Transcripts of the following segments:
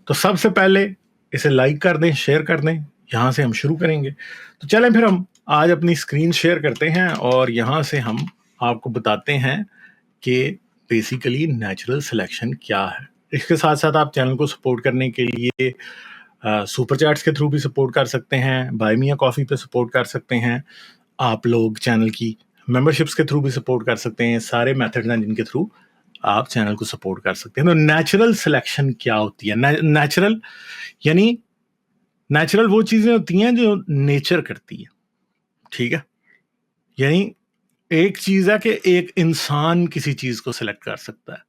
तो सबसे पहले इसे लाइक कर दें, शेयर कर दें। यहाँ से हम शुरू करेंगे। तो चलें फिर हम आज अपनी स्क्रीन शेयर करते हैं और यहाँ से हम आपको बताते हैं कि बेसिकली नेचुरल सिलेक्शन क्या है। इसके साथ साथ आप चैनल को सपोर्ट करने के लिए सुपर चैट्स के थ्रू भी सपोर्ट कर सकते हैं, बाय मियां कॉफ़ी पे सपोर्ट कर सकते हैं, आप लोग चैनल की मेंबरशिप्स के थ्रू भी सपोर्ट कर सकते हैं। सारे मेथड्स हैं जिनके थ्रू आप चैनल को सपोर्ट कर सकते हैं। तो नेचुरल सिलेक्शन क्या होती है? नेचुरल यानी नेचुरल वो चीज़ें होती हैं जो नेचर करती है, ठीक है। यानी एक चीज़ है कि एक इंसान किसी चीज़ को सिलेक्ट कर सकता है।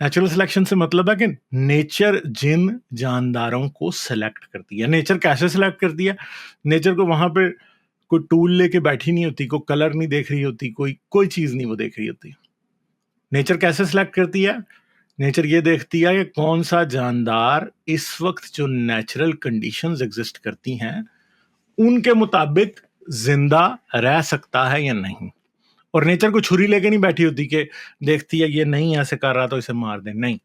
नेचुरल सिलेक्शन से मतलब है कि नेचर जिन जानदारों को सिलेक्ट करती है। नेचर कैसे सिलेक्ट करती है? नेचर को वहां पे कोई टूल लेके बैठी नहीं होती, कोई कलर नहीं देख रही होती, कोई चीज नहीं वो देख रही होती। नेचर कैसे सिलेक्ट करती है? नेचर ये देखती है कि कौन सा जानदार इस वक्त जो नेचुरल कंडीशंस एग्जिस्ट करती हैं उनके मुताबिक जिंदा रह सकता है या नहीं। और नेचर को छुरी लेके नहीं बैठी होती कि देखती है ये नहीं ऐसे कर रहा तो इसे मार दे। नहीं,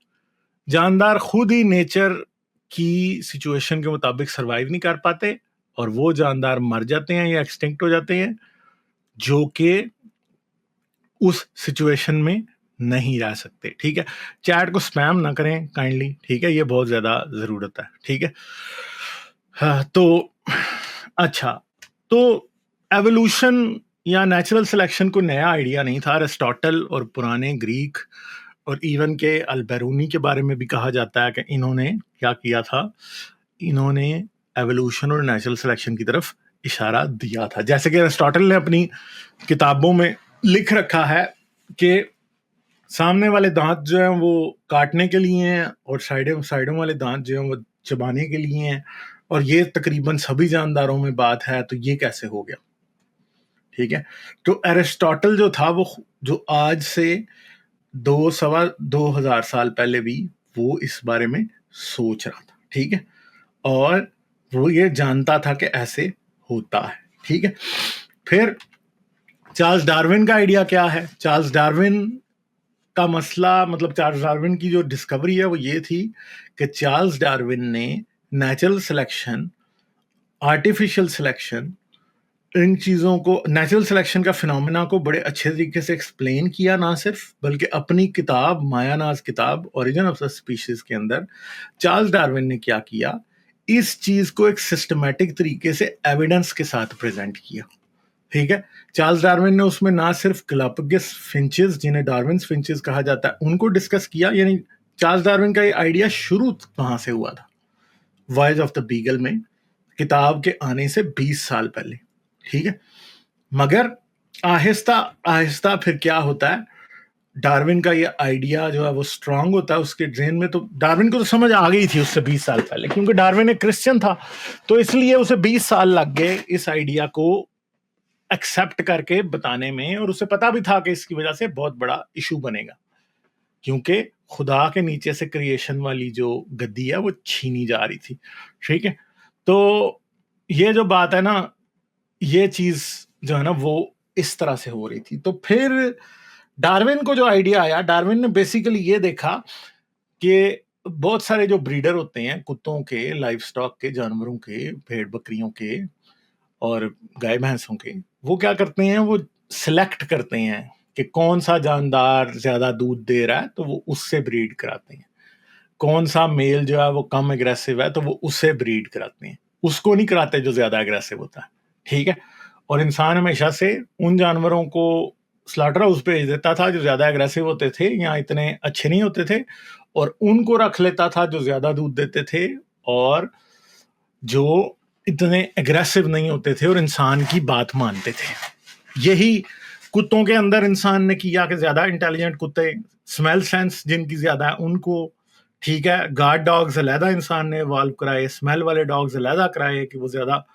जानदार खुद ही नेचर की सिचुएशन के मुताबिक सरवाइव नहीं कर पाते और वो जानदार मर जाते हैं या एक्सटिंक्ट हो जाते हैं जो कि उस सिचुएशन में नहीं रह सकते। ठीक है, चैट को स्पैम ना करें काइंडली, ठीक है, ये बहुत ज्यादा जरूरत है। ठीक है, हाँ, तो अच्छा, तो एवोल्यूशन या नेचुरल सिलेक्शन को नया आइडिया नहीं था। अरिस्टोटल और पुराने ग्रीक और इवन के अल्बेरूनी के बारे में भी कहा जाता है कि इन्होंने क्या किया था, इन्होंने एवोल्यूशन और नेचुरल सिलेक्शन की तरफ इशारा दिया था। जैसे कि अरिस्टोटल ने अपनी किताबों में लिख रखा है कि सामने वाले दांत जो हैं वो काटने के लिए हैं और साइडों वाले दांत जो हैं वो चबाने के लिए हैं, और ये तकरीबन सभी जानदारों में बात है। तो ये कैसे हो गया? ठीक है, तो अरिस्टोटल जो था वो जो आज से 2-2,500 साल पहले भी वो इस बारे में सोच रहा था। ठीक है, और वो ये जानता था कि ऐसे होता है। ठीक है, फिर चार्ल्स डार्विन का आइडिया क्या है? चार्ल्स डार्विन का मसला, मतलब चार्ल्स डार्विन की जो डिस्कवरी है वो ये थी कि चार्ल्स डार्विन ने नेचुरल सिलेक्शन, आर्टिफिशियल सिलेक्शन, इन चीज़ों को, नेचुरल सिलेक्शन का फिनोमेना को बड़े अच्छे तरीके से एक्सप्लेन किया, ना सिर्फ बल्कि अपनी किताब मायानाज किताब ओरिजिन ऑफ द स्पीशीज के अंदर चार्ल्स डार्विन ने क्या किया, इस चीज़ को एक सिस्टमैटिक तरीके से एविडेंस के साथ प्रेजेंट किया। ठीक है, चार्ल्स डार्विन ने उसमें ना सिर्फ गैलापागोस फिंचेस, जिन्हें डार्विन फिंचेस कहा जाता है, उनको डिस्कस किया। यानी चार्ल्स डार्विन का ये आइडिया शुरू कहाँ से हुआ था? वॉयज ऑफ द बीगल में, किताब के आने से 20 साल पहले। ठीक है, मगर आहिस्ता आहिस्ता फिर क्या होता है, डार्विन का ये आइडिया जो है वो स्ट्रांग होता है उसके ब्रेन में। तो डार्विन को तो समझ आ गई थी उससे 20 साल पहले, क्योंकि डार्विन एक क्रिश्चियन था, तो इसलिए उसे 20 साल लग गए इस आइडिया को एक्सेप्ट करके बताने में। और उसे पता भी था कि इसकी वजह से बहुत बड़ा इशू बनेगा, क्योंकि खुदा के नीचे से क्रिएशन वाली जो गद्दी है वो छीनी जा रही थी। ठीक है, तो ये जो बात है ना, ये चीज जो है ना वो इस तरह से हो रही थी। तो फिर डार्विन को जो आइडिया आया, डार्विन ने बेसिकली ये देखा कि बहुत सारे जो ब्रीडर होते हैं कुत्तों के, लाइफ स्टॉक के, जानवरों के, भेड़ बकरियों के और गाय भैंसों के, वो क्या करते हैं, वो सिलेक्ट करते हैं कि कौन सा जानदार ज्यादा दूध दे रहा है तो वो उससे ब्रीड कराते हैं, कौन सा मेल जो है वो कम एग्रेसिव है तो वो उससे ब्रीड कराते हैं, उसको नहीं कराते जो ज्यादा एग्रेसिव होता है। ठीक है, और इंसान हमेशा से उन जानवरों को स्लॉटर हाउस पे भेज देता था जो ज्यादा एग्रेसिव होते थे या इतने अच्छे नहीं होते थे, और उनको रख लेता था जो ज्यादा दूध देते थे और जो इतने एग्रेसिव नहीं होते थे और इंसान की बात मानते थे। यही कुत्तों के अंदर इंसान ने किया कि ज्यादा इंटेलिजेंट कुत्ते, स्मेल सेंस जिनकी ज्यादा है उनको, ठीक है, गार्ड डॉग्स अलहदा इंसान ने इवॉल्व कराए, स्मेल वाले डॉग्स अलहदा कराए कि वो ज्यादा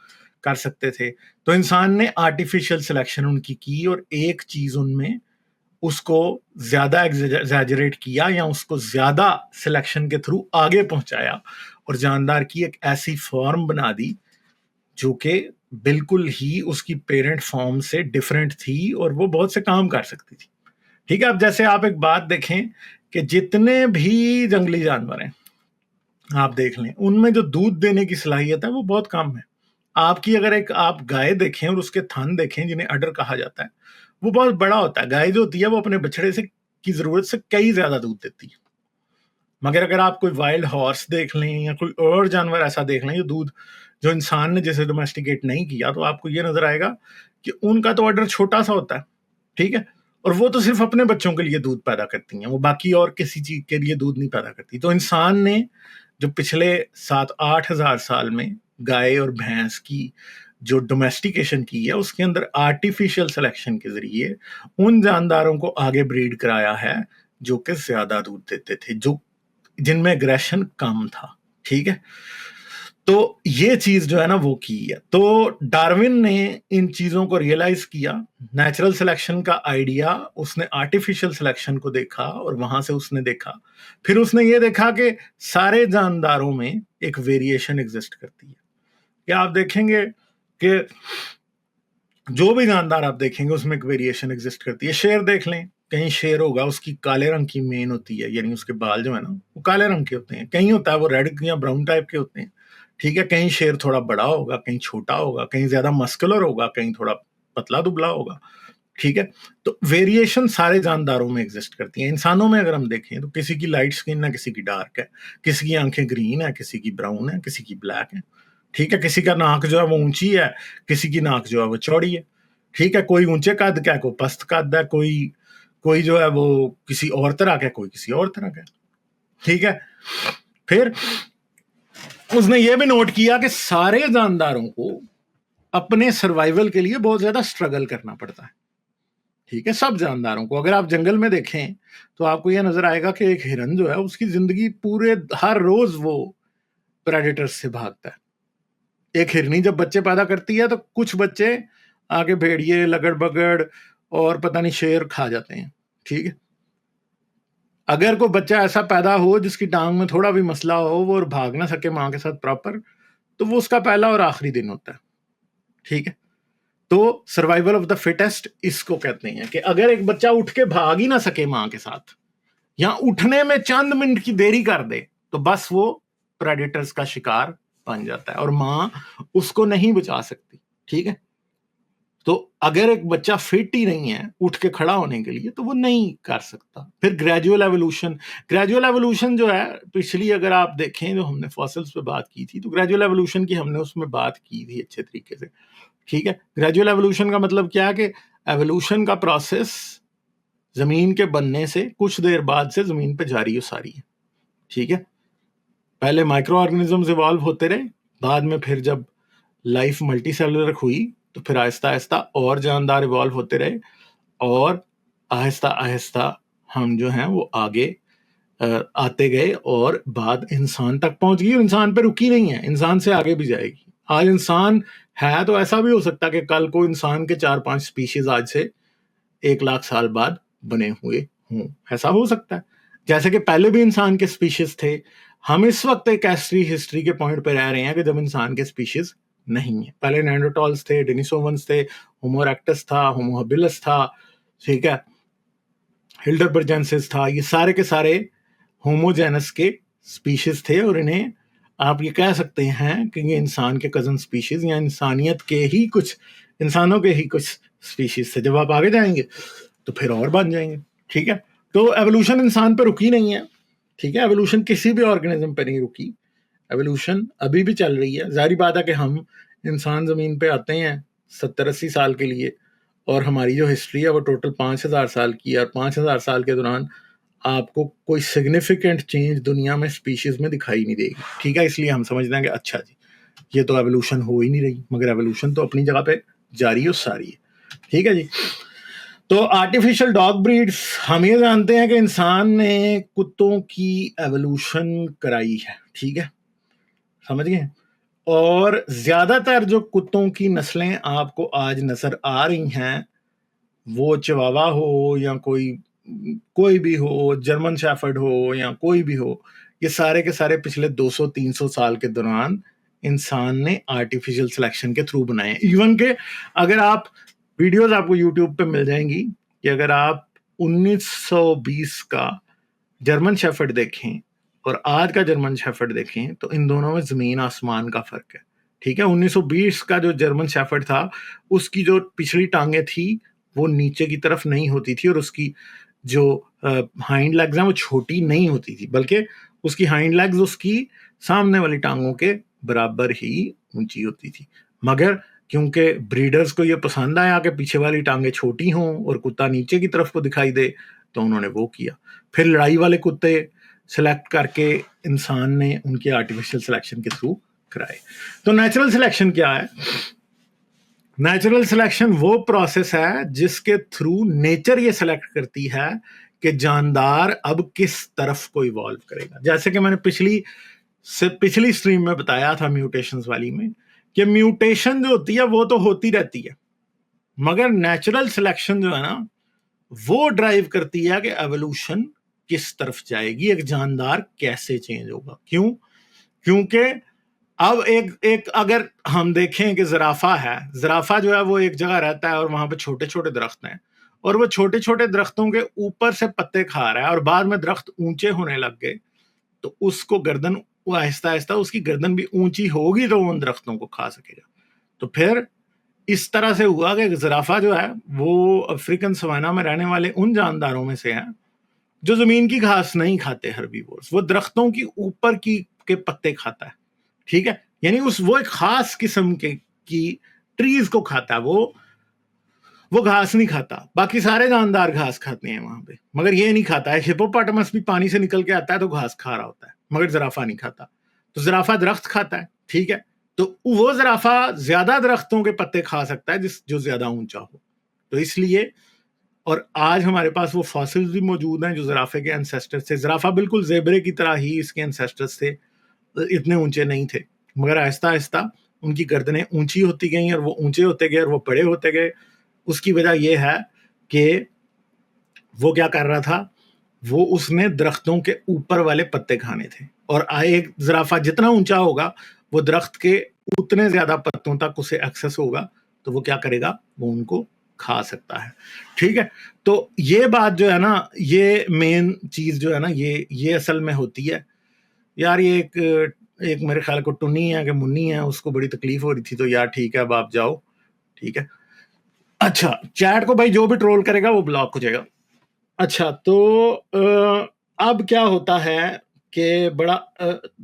कर सकते थे। तो इंसान ने आर्टिफिशियल सिलेक्शन उनकी की और एक चीज उनमें उसको ज्यादा एग्जैजरेट किया या उसको ज्यादा सिलेक्शन के थ्रू आगे पहुंचाया और जानदार की एक ऐसी फॉर्म बना दी जो कि बिल्कुल ही उसकी पेरेंट फॉर्म से डिफरेंट थी और वो बहुत से काम कर सकती थी। ठीक है, अब जैसे आप एक बात देखें कि जितने भी जंगली जानवर हैं आप देख लें, उनमें जो दूध देने की सलाहियत है वो बहुत कम है। आपकी अगर एक आप गाय देखें और उसके थन देखें, जिन्हें अडर कहा जाता है, वो बहुत बड़ा होता है। गाय जो होती है वो अपने बछड़े से की ज़रूरत से कई ज़्यादा दूध देती है। मगर अगर आप कोई वाइल्ड हॉर्स देख लें या कोई और जानवर ऐसा देख लें जो इंसान ने जैसे डोमेस्टिकेट नहीं किया, तो आपको ये नज़र आएगा कि उनका तो अडर छोटा-सा होता है, ठीक है? और वो तो सिर्फ़ अपने बच्चों के लिए दूध पैदा करती हैं, वो बाकी और किसी चीज़ के लिए दूध नहीं पैदा करती। तो इंसान ने जो पिछले 7-8 हज़ार साल में गाय और भैंस की जो डोमेस्टिकेशन की है, उसके अंदर आर्टिफिशियल सिलेक्शन के ज़रिए उन जानदारों को आगे ब्रीड कराया है, जो कि ज़्यादा दूध देते थे, जिनमें एग्रेशन कम था, ठीक है? तो ये चीज जो है ना वो की है। तो डार्विन ने इन चीजों को रियलाइज किया, नेचुरल सिलेक्शन का आइडिया उसने आर्टिफिशियल सिलेक्शन को देखा और वहां से उसने देखा, फिर उसने ये देखा कि सारे जानदारों में एक वेरिएशन एग्जिस्ट करती है। क्या आप देखेंगे कि जो भी जानदार आप देखेंगे उसमें एक वेरिएशन एग्जिस्ट करती है। शेर देख लें, कहीं शेर होगा उसकी काले रंग की मेन होती है, यानी उसके बाल जो है ना वो काले रंग के होते हैं, कहीं होता है वो रेड या ब्राउन टाइप के होते हैं, ठीक है? कहीं शेर थोड़ा बड़ा होगा, कहीं छोटा होगा, कहीं ज्यादा मस्कुलर होगा, कहीं थोड़ा पतला दुबला होगा, ठीक है? तो वेरिएशन सारे जानदारों में एग्जिस्ट करती है। इंसानों में अगर हम देखें तो किसी की लाइट स्किन है, किसी की डार्क है, किसी की आंखें ग्रीन है, किसी की ब्राउन है, किसी की ब्लैक है, ठीक है? किसी का नाक जो है वो ऊंची है, किसी की नाक जो है वो चौड़ी है, ठीक है? कोई ऊंचे कद का है, कोई पस्त कद है, कोई कोई जो है वो किसी और तरह का है, कोई किसी और तरह का है, ठीक है? फिर उसने ये भी नोट किया कि सारे जानदारों को अपने सर्वाइवल के लिए बहुत ज्यादा स्ट्रगल करना पड़ता है, ठीक है? सब जानदारों को। अगर आप जंगल में देखें तो आपको यह नजर आएगा कि एक हिरन जो है उसकी जिंदगी पूरे हर रोज वो प्रेडेटर्स से भागता है। एक हिरनी जब बच्चे पैदा करती है तो कुछ बच्चे आगे भेड़िए, लगड़ बगड़ और पता नहीं शेर खा जाते हैं, ठीक है? अगर कोई बच्चा ऐसा पैदा हो जिसकी टांग में थोड़ा भी मसला हो, वो और भाग ना सके मां के साथ प्रॉपर, तो वो उसका पहला और आखिरी दिन होता है, ठीक है? तो सर्वाइवल ऑफ द फिटेस्ट इसको कहते हैं कि अगर एक बच्चा उठ के भाग ही ना सके मां के साथ, या उठने में चंद मिनट की देरी कर दे, तो बस वो प्रेडेटर्स का शिकार बन जाता है और मां उसको नहीं बचा सकती, ठीक है? तो अगर एक बच्चा फिट ही नहीं है उठ के खड़ा होने के लिए, तो वो नहीं कर सकता। फिर ग्रेजुअल एवोल्यूशन जो है, पिछली अगर आप देखें जो हमने फॉसिल्स पे बात की थी, तो ग्रेजुअल एवोल्यूशन की हमने उसमें बात की थी अच्छे तरीके से, ठीक है? ग्रेजुअल एवोल्यूशन का मतलब क्या है कि एवोल्यूशन का प्रोसेस जमीन के बनने से कुछ देर बाद से जमीन पे जारी और सारी है, ठीक है? पहले माइक्रो ऑर्गेनिजम्स इवॉल्व होते रहे, बाद में फिर जब लाइफ मल्टी सेलुलर हुई तो फिर आहिस्ता आहिस्ता और जानदार इवॉल्व होते रहे और आहिस्ता आहिस्ता हम जो हैं वो आगे आते गए और बात इंसान तक पहुंच गई, और इंसान पे रुकी नहीं है, इंसान से आगे भी जाएगी। आज इंसान है तो ऐसा भी हो सकता है कि कल को इंसान के 4-5 स्पीशीज आज से 1 लाख साल बाद बने हुए हों, ऐसा हो सकता है। जैसे कि पहले भी इंसान के स्पीशीज थे। हम इस वक्त एक ऐसी हिस्ट्री के पॉइंट पे रह रहे हैं कि जब इंसान के स्पीशीज नहीं है। पहले नेंडरटॉल्स थे, डेनिसोवंस थे, होमो इरेक्टस था, होमो हैबिलिस था, ठीक है, हिल्डरबर्जेंसिस था, ये सारे के सारे होमोजेनस के स्पीशीज थे, और इन्हें आप ये कह सकते हैं कि ये इंसान के कजन स्पीशीज या इंसानों के ही कुछ स्पीशीज थे। जब आप आगे जाएंगे तो फिर और बन जाएंगे, ठीक है? तो एवोल्यूशन इंसान पर रुकी नहीं है, ठीक है? एवोल्यूशन किसी भी ऑर्गेनिज्म पर नहीं रुकी, एवोल्यूशन अभी भी चल रही है। जाहिर बात है कि हम इंसान जमीन पे आते हैं 70-80 साल के लिए, और हमारी जो हिस्ट्री है वो टोटल 5000 साल की है, और 5000 साल के दौरान आपको कोई सिग्निफिकेंट चेंज दुनिया में स्पीशीज में दिखाई नहीं देगी, ठीक है? इसलिए हम समझते हैं कि अच्छा जी ये तो एवोल्यूशन हो ही नहीं रही, मगर एवोल्यूशन तो अपनी जगह पे जारी और सारी है, ठीक है जी? तो आर्टिफिशियल डॉग ब्रीड्स, हम ये जानते हैं कि इंसान ने कुत्तों की एवोल्यूशन कराई है, ठीक है? समझ गए? और ज्यादातर जो कुत्तों की नस्लें आपको आज नजर आ रही हैं, वो चिवावा हो या कोई भी हो, जर्मन शेफर्ड हो या कोई भी हो, ये सारे के सारे पिछले 200-300 साल के दौरान इंसान ने आर्टिफिशियल सिलेक्शन के थ्रू बनाए हैं। इवन के अगर आप वीडियोस आपको यूट्यूब पे मिल जाएंगी कि अगर आप 1920 का जर्मन शेफर्ड देखें और आज का जर्मन शेफर्ड देखें तो इन दोनों में जमीन आसमान का फर्क है। ठीक है, 1920 का जो जर्मन शेफर्ड था उसकी जो पिछली टांगे थी वो नीचे की तरफ नहीं होती थी और उसकी जो हाइंड लेग्स हैं वो छोटी नहीं होती थी, बल्कि उसकी हाइंड लेग्स उसकी सामने वाली टांगों के बराबर ही ऊंची होती थी। मगर क्योंकि ब्रीडर्स को ये पसंद आया कि पीछे वाली टांगे छोटी हों और कुत्ता नीचे की तरफ को दिखाई दे, तो उन्होंने वो किया। फिर लड़ाई वाले कुत्ते सेलेक्ट करके इंसान ने उनके आर्टिफिशियल सिलेक्शन के थ्रू कराए। तो नेचुरल सिलेक्शन क्या है? नेचुरल सिलेक्शन वो प्रोसेस है जिसके थ्रू नेचर ये सेलेक्ट करती है कि जानदार अब किस तरफ को इवॉल्व करेगा। जैसे कि मैंने पिछली स्ट्रीम में बताया था म्यूटेशंस वाली में कि म्यूटेशन जो होती है वो तो होती रहती है, मगर नेचुरल सिलेक्शन जो है ना वो ड्राइव करती है कि एवोल्यूशन किस तरफ जाएगी, एक जानदार कैसे चेंज होगा। क्यों? क्योंकि अब एक अगर हम देखें कि ज़राफ़ा है, ज़राफ़ा जो है वो एक जगह रहता है और वहां पे छोटे छोटे दरख्त हैं और वो छोटे छोटे दरख्तों के ऊपर से पत्ते खा रहा है और बाद में दरख्त ऊंचे होने लग गए तो उसको गर्दन, वो आहिस्ता आहिस्ता उसकी गर्दन भी ऊंची होगी तो उन दरख्तों को खा सकेगा। तो फिर इस तरह से हुआ कि ज़राफ़ा जो है वो अफ्रीकन सवाना में रहने वाले उन जानदारों में से है जो जमीन की घास नहीं खाते हर्बीवोर्स, वो दरख्तों की ऊपर के पत्ते खाता है। ठीक है, यानी वो एक खास किस्म की ट्रीज को खाता है, वो घास नहीं खाता। बाकी सारे जानदार घास खाते हैं वहां पे, मगर ये नहीं खाता है। हिप्पोपोटामस भी पानी से निकल के आता है तो घास खा रहा होता है, मगर ज़राफ़ा नहीं खाता। तो ज़राफ़ा दरख्त खाता है। ठीक है, तो वो ज़राफ़ा ज्यादा दरख्तों के पत्ते खा सकता है जो ज्यादा ऊंचा हो। तो इसलिए, और आज हमारे पास वो फॉसिल्स भी मौजूद हैं जो ज़राफ़े के एंसेस्टर्स थे। ज़राफ़ा बिल्कुल ज़ेबरे की तरह ही इसके एंसेस्टर्स थे, इतने ऊंचे नहीं थे, मगर आहिस्ता आहिस्ता उनकी गर्दनें ऊंची होती गई और वो ऊंचे होते गए और वो बड़े होते गए। उसकी वजह यह है कि वो क्या कर रहा था, वो उसने दरख्तों के ऊपर वाले पत्ते खाने थे और एक ज़राफ़ा जितना ऊंचा होगा वो दरख्त के उतने ज्यादा पत्तों तक उसे एक्सेस होगा, तो वो क्या करेगा, वो उनको खा सकता है। ठीक है, तो ये बात जो है ना, ये मेन चीज जो है ना, ये असल में होती है। यार ये एक मेरे ख्याल को टुन्नी है कि मुन्नी है, उसको बड़ी तकलीफ हो रही थी, तो यार ठीक है अब आप जाओ। ठीक है, अच्छा चैट को भाई जो भी ट्रोल करेगा वो ब्लॉक हो जाएगा। अच्छा तो अब क्या होता है कि बड़ा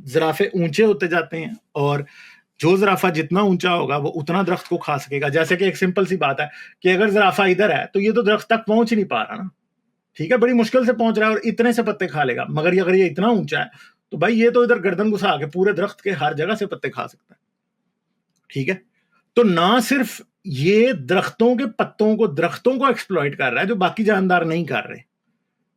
ज़राफ़े ऊंचे होते जाते हैं और जो ज़राफ़ा जितना ऊंचा होगा वो उतना दरख्त को खा सकेगा। जैसे कि एक सिंपल सी बात है कि अगर ज़राफ़ा इधर है तो ये तो दरख्त तक पहुंच नहीं पा रहा ना। ठीक है, बड़ी मुश्किल से पहुंच रहा है और इतने से पत्ते खा लेगा, मगर अगर ये इतना ऊंचा है तो भाई ये तो इधर गर्दन घुसा के पूरे दरख्त के हर जगह से पत्ते खा सकता है। ठीक है, तो ना सिर्फ ये दरख्तों को एक्सप्लॉइट कर रहा है जो बाकी जानदार नहीं कर रहे।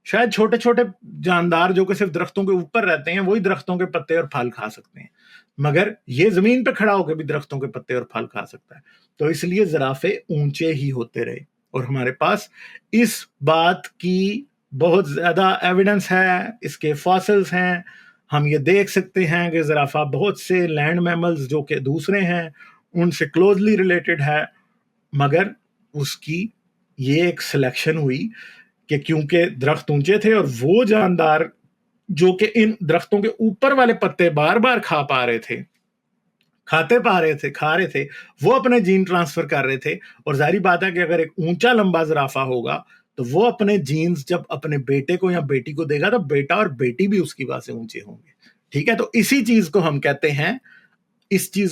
शायद छोटे छोटे जानदार जो कि सिर्फ दरख्तों के ऊपर रहते हैं वही दरख्तों के पत्ते और फल खा सकते हैं, मगर ये जमीन पे खड़ा होकर भी दरख्तों के पत्ते और फल खा सकता है। तो इसलिए ज़राफ़े ऊंचे ही होते रहे और हमारे पास इस बात की बहुत ज्यादा एविडेंस है, इसके फॉसिल्स हैं। हम ये देख सकते हैं कि ज़राफ़ा बहुत से लैंड मैमल्स जो कि दूसरे हैं उनसे क्लोजली रिलेटेड है, मगर उसकी ये एक सिलेक्शन हुई कि क्योंकि दरख्त ऊंचे थे और वो जानदार जो कि इन दरख्तों के ऊपर वाले पत्ते बार बार खा रहे थे, वो अपने जीन ट्रांसफर कर रहे थे। और जाहिर बात है कि अगर एक ऊंचा लंबा ज़राफ़ा होगा तो वो अपने जीन्स जब अपने बेटे को या बेटी को देगा तो बेटा और बेटी भी उसकी वजह से ऊंचे होंगे। ठीक है, तो इस चीज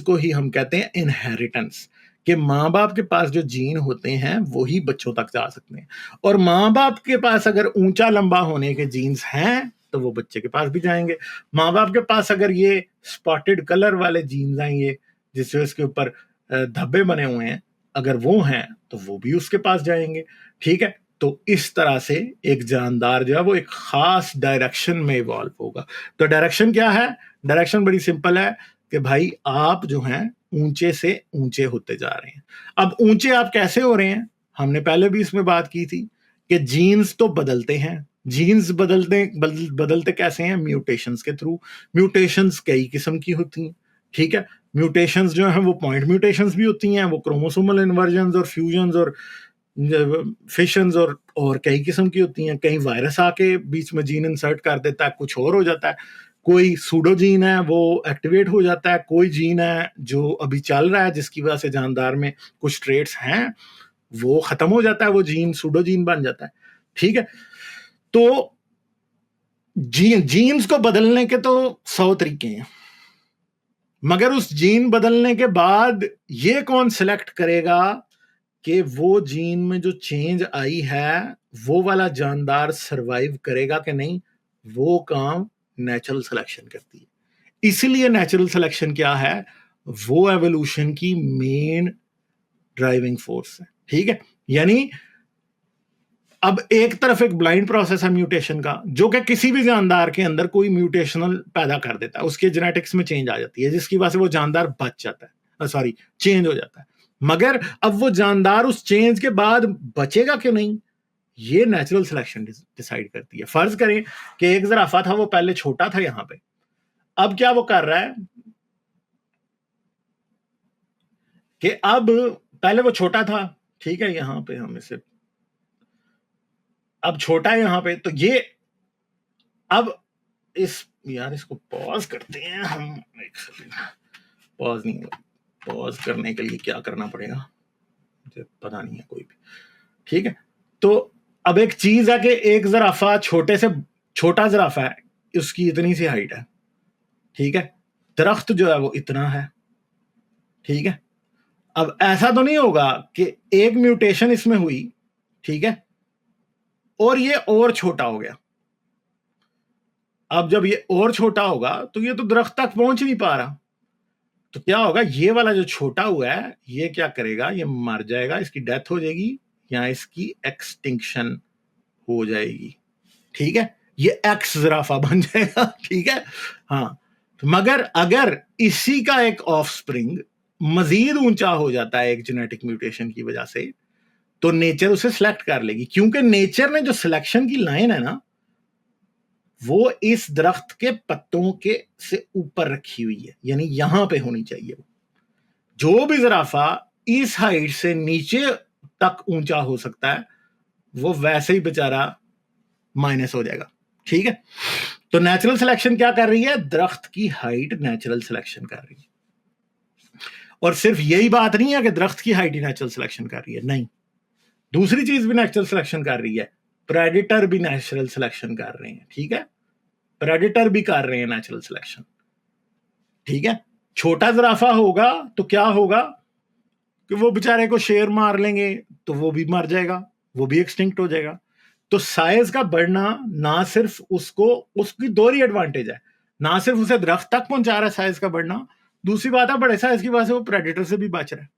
को ही हम कहते हैं इनहेरिटेंस, कि माँ बाप के पास जो जीन होते हैं वही बच्चों तक जा सकते हैं। और माँ बाप के पास अगर ऊंचा लंबा होने के जीन्स हैं तो वो बच्चे के पास भी जाएंगे। माँ बाप के पास अगर ये स्पॉटेड कलर वाले जीन्स हैं, ये जिससे इसके ऊपर धब्बे बने हुए हैं, अगर वो हैं तो वो भी उसके पास जाएंगे। ठीक है, तो इस तरह से एक जानदार जो है वो एक खास डायरेक्शन में इवॉल्व होगा। तो डायरेक्शन क्या है? डायरेक्शन बड़ी सिंपल है कि भाई आप जो हैं ऊंचे से ऊंचे होते जा रहे हैं। अब ऊंचे आप कैसे हो रहे हैं? हमने पहले भी इसमें बात की थी कि जीन्स तो बदलते हैं। जीन्स बदलते कैसे हैं? म्यूटेशंस के थ्रू। म्यूटेशंस कई किस्म की होती हैं। ठीक है, म्यूटेशंस जो है वो पॉइंट म्यूटेशंस भी होती हैं, वो क्रोमोसोमल इन्वर्जन्स और फ्यूजन्स और फिशंस और कई किस्म की होती हैं। कई वायरस आके बीच में जीन इंसर्ट कर देता है, कुछ और हो जाता है। कोई सूडो जीन है वो एक्टिवेट हो जाता है, कोई जीन है जो अभी चल रहा है जिसकी वजह से जानदार में कुछ ट्रेट्स हैं वो खत्म हो जाता है, वो जीन सूडो जीन बन जाता है। ठीक है, तो जीन्स को बदलने के तो 100 तरीके हैं, मगर उस जीन बदलने के बाद ये कौन सिलेक्ट करेगा कि वो जीन में जो चेंज आई है वो वाला जानदार सरवाइव करेगा कि नहीं, वो काम नेचुरल सिलेक्शन करती है। इसलिए नेचुरल सिलेक्शन क्या है, वो एवोल्यूशन की मेन ड्राइविंग फोर्स है। ठीक है, यानी अब एक तरफ एक ब्लाइंड प्रोसेस है म्यूटेशन का, जो कि किसी भी जानदार के अंदर कोई म्यूटेशनल पैदा कर देता है, उसके जेनेटिक्स में चेंज आ जाती है जिसकी वजह से वो जानदार बच जाता है, सॉरी चेंज हो जाता है। मगर अब वो जानदार उस चेंज के बाद बचेगा कि नहीं, ये नेचुरल सिलेक्शन डिसाइड करती है। फर्ज करें कि एक ज़राफ़ा था, वो पहले छोटा था यहां पे, अब क्या वो कर रहा है कि अब पहले वो छोटा था, ठीक है, यहां पे हम इसे अब छोटा है यहां पे, तो ये अब इसको पॉज करते हैं हम, एक सेकंड, पॉज नहीं होगा, पॉज करने के लिए क्या करना पड़ेगा मुझे पता नहीं है कोई भी। ठीक है, तो अब एक चीज है कि एक ज़राफ़ा छोटे से छोटा ज़राफ़ा है, उसकी इतनी सी हाइट है, ठीक है, दरख्त जो है वो इतना है। ठीक है, अब ऐसा तो नहीं होगा कि एक म्यूटेशन इसमें हुई, ठीक है, और ये और छोटा हो गया। अब जब ये और छोटा होगा तो ये तो दरख्त तक पहुंच नहीं पा रहा, तो क्या होगा, ये वाला जो छोटा हुआ है ये क्या करेगा, ये मर जाएगा, इसकी डेथ हो जाएगी या इसकी एक्सटिंक्शन हो जाएगी। ठीक है, ये एक्स ज़राफ़ा बन जाएगा। ठीक है, हाँ, तो मगर अगर इसी का एक ऑफस्प्रिंग मजीद ऊंचा हो जाता है एक जेनेटिक म्यूटेशन की वजह से, तो नेचर उसे सिलेक्ट कर लेगी, क्योंकि नेचर ने जो सिलेक्शन की लाइन है ना, वो इस दरख्त के पत्तों के से ऊपर रखी हुई है, यानी यहां पे होनी चाहिए। जो भी ज़राफ़ा इस हाइट से नीचे तक ऊंचा हो सकता है वो वैसे ही बेचारा माइनस हो जाएगा। ठीक है, तो नेचुरल सिलेक्शन क्या कर रही है, दरख्त की हाइट नेचुरल सिलेक्शन कर रही है। और सिर्फ यही बात नहीं है कि दरख्त की हाइट ही नेचुरल सिलेक्शन कर रही है, नहीं, दूसरी चीज भी नेचुरल सिलेक्शन कर रही है, प्रेडिटर भी नेचुरल सिलेक्शन कर रहे हैं। ठीक है, प्रेडिटर भी कर रहे हैं नेचुरल सिलेक्शन। ठीक है, छोटा ज़राफ़ा होगा तो क्या होगा कि वो बेचारे को शेर मार लेंगे तो वो भी मर जाएगा, वो भी एक्सटिंक्ट हो जाएगा। तो साइज का बढ़ना ना सिर्फ उसको, उसकी दो ही एडवांटेज है, ना सिर्फ उसे दरख्त तक पहुंचा रहा है साइज का बढ़ना, दूसरी बात है बड़े साइज की वजह से वो प्रेडेटर से भी बच रहा है।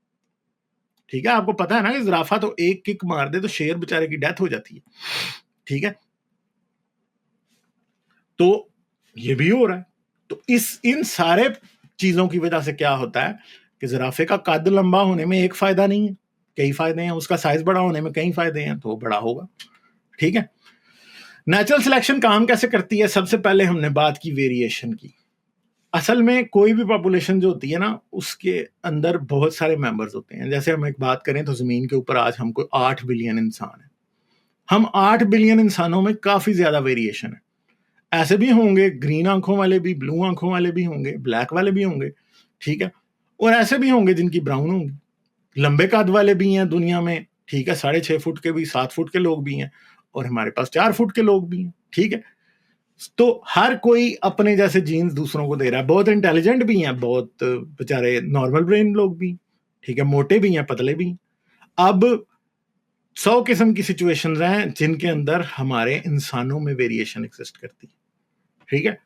ठीक है, आपको पता है ना कि ज़राफ़ा तो एक किक मार दे तो शेर बेचारे की डेथ हो जाती है। ठीक है, तो ये भी हो रहा है। तो इन सारे चीजों की वजह से क्या होता है कि ज़राफ़े का कद लंबा होने में एक फायदा नहीं है, कई फायदे हैं, उसका साइज बड़ा होने में कई फायदे हैं, तो बड़ा होगा। ठीक है, नेचुरल सिलेक्शन काम कैसे करती है, सबसे पहले हमने बात की वेरिएशन की। असल में कोई भी पॉपुलेशन जो होती है ना, उसके अंदर बहुत सारे मेंबर्स होते हैं। जैसे हम एक बात करें तो जमीन के ऊपर आज हमको 8 बिलियन इंसान है, हम 8 बिलियन इंसानों में काफी ज्यादा वेरिएशन है। ऐसे भी होंगे ग्रीन आंखों वाले भी, ब्लू आंखों वाले भी होंगे, ब्लैक वाले भी होंगे। ठीक है, और ऐसे भी होंगे जिनकी ब्राउन होंगी, लंबे कद वाले भी हैं दुनिया में। ठीक है, 6.5 फुट के भी, 7 फुट के लोग भी हैं, और हमारे पास 4 फुट के लोग भी हैं। ठीक है, तो हर कोई अपने जैसे जीन्स दूसरों को दे रहा है। बहुत इंटेलिजेंट भी हैं, बहुत बेचारे नॉर्मल ब्रेन लोग भी, ठीक है, मोटे भी हैं, पतले भी। अब 100 किस्म की सिचुएशंस हैं जिनके अंदर हमारे इंसानों में वेरिएशन एग्जिस्ट करती है। ठीक है,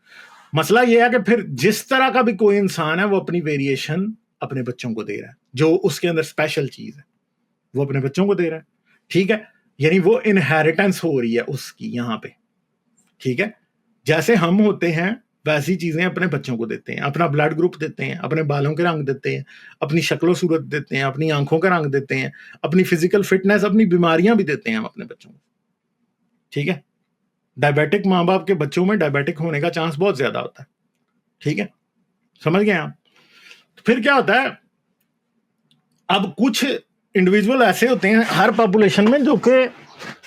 मसला यह है कि फिर जिस तरह का भी कोई इंसान है वो अपनी वेरिएशन अपने बच्चों को दे रहा है, जो उसके अंदर स्पेशल चीज है वो अपने बच्चों को दे रहा है। ठीक है, यानी वो इनहेरिटेंस हो रही है उसकी यहां पे। ठीक है, जैसे हम होते हैं वैसी चीजें अपने बच्चों को देते हैं, अपना ब्लड ग्रुप देते हैं, अपने बालों के रंग देते हैं, अपनी शक्लो सूरत देते हैं, अपनी आंखों का रंग देते हैं, अपनी फिजिकल फिटनेस, अपनी बीमारियां भी देते हैं हम अपने बच्चों को। ठीक है, डायबिटिक माँ बाप के बच्चों में डायबिटिक होने का चांस बहुत ज्यादा होता है। ठीक है, समझ गए आप? तो फिर क्या होता है, अब कुछ इंडिविजुअल ऐसे होते हैं हर पॉपुलेशन में जो कि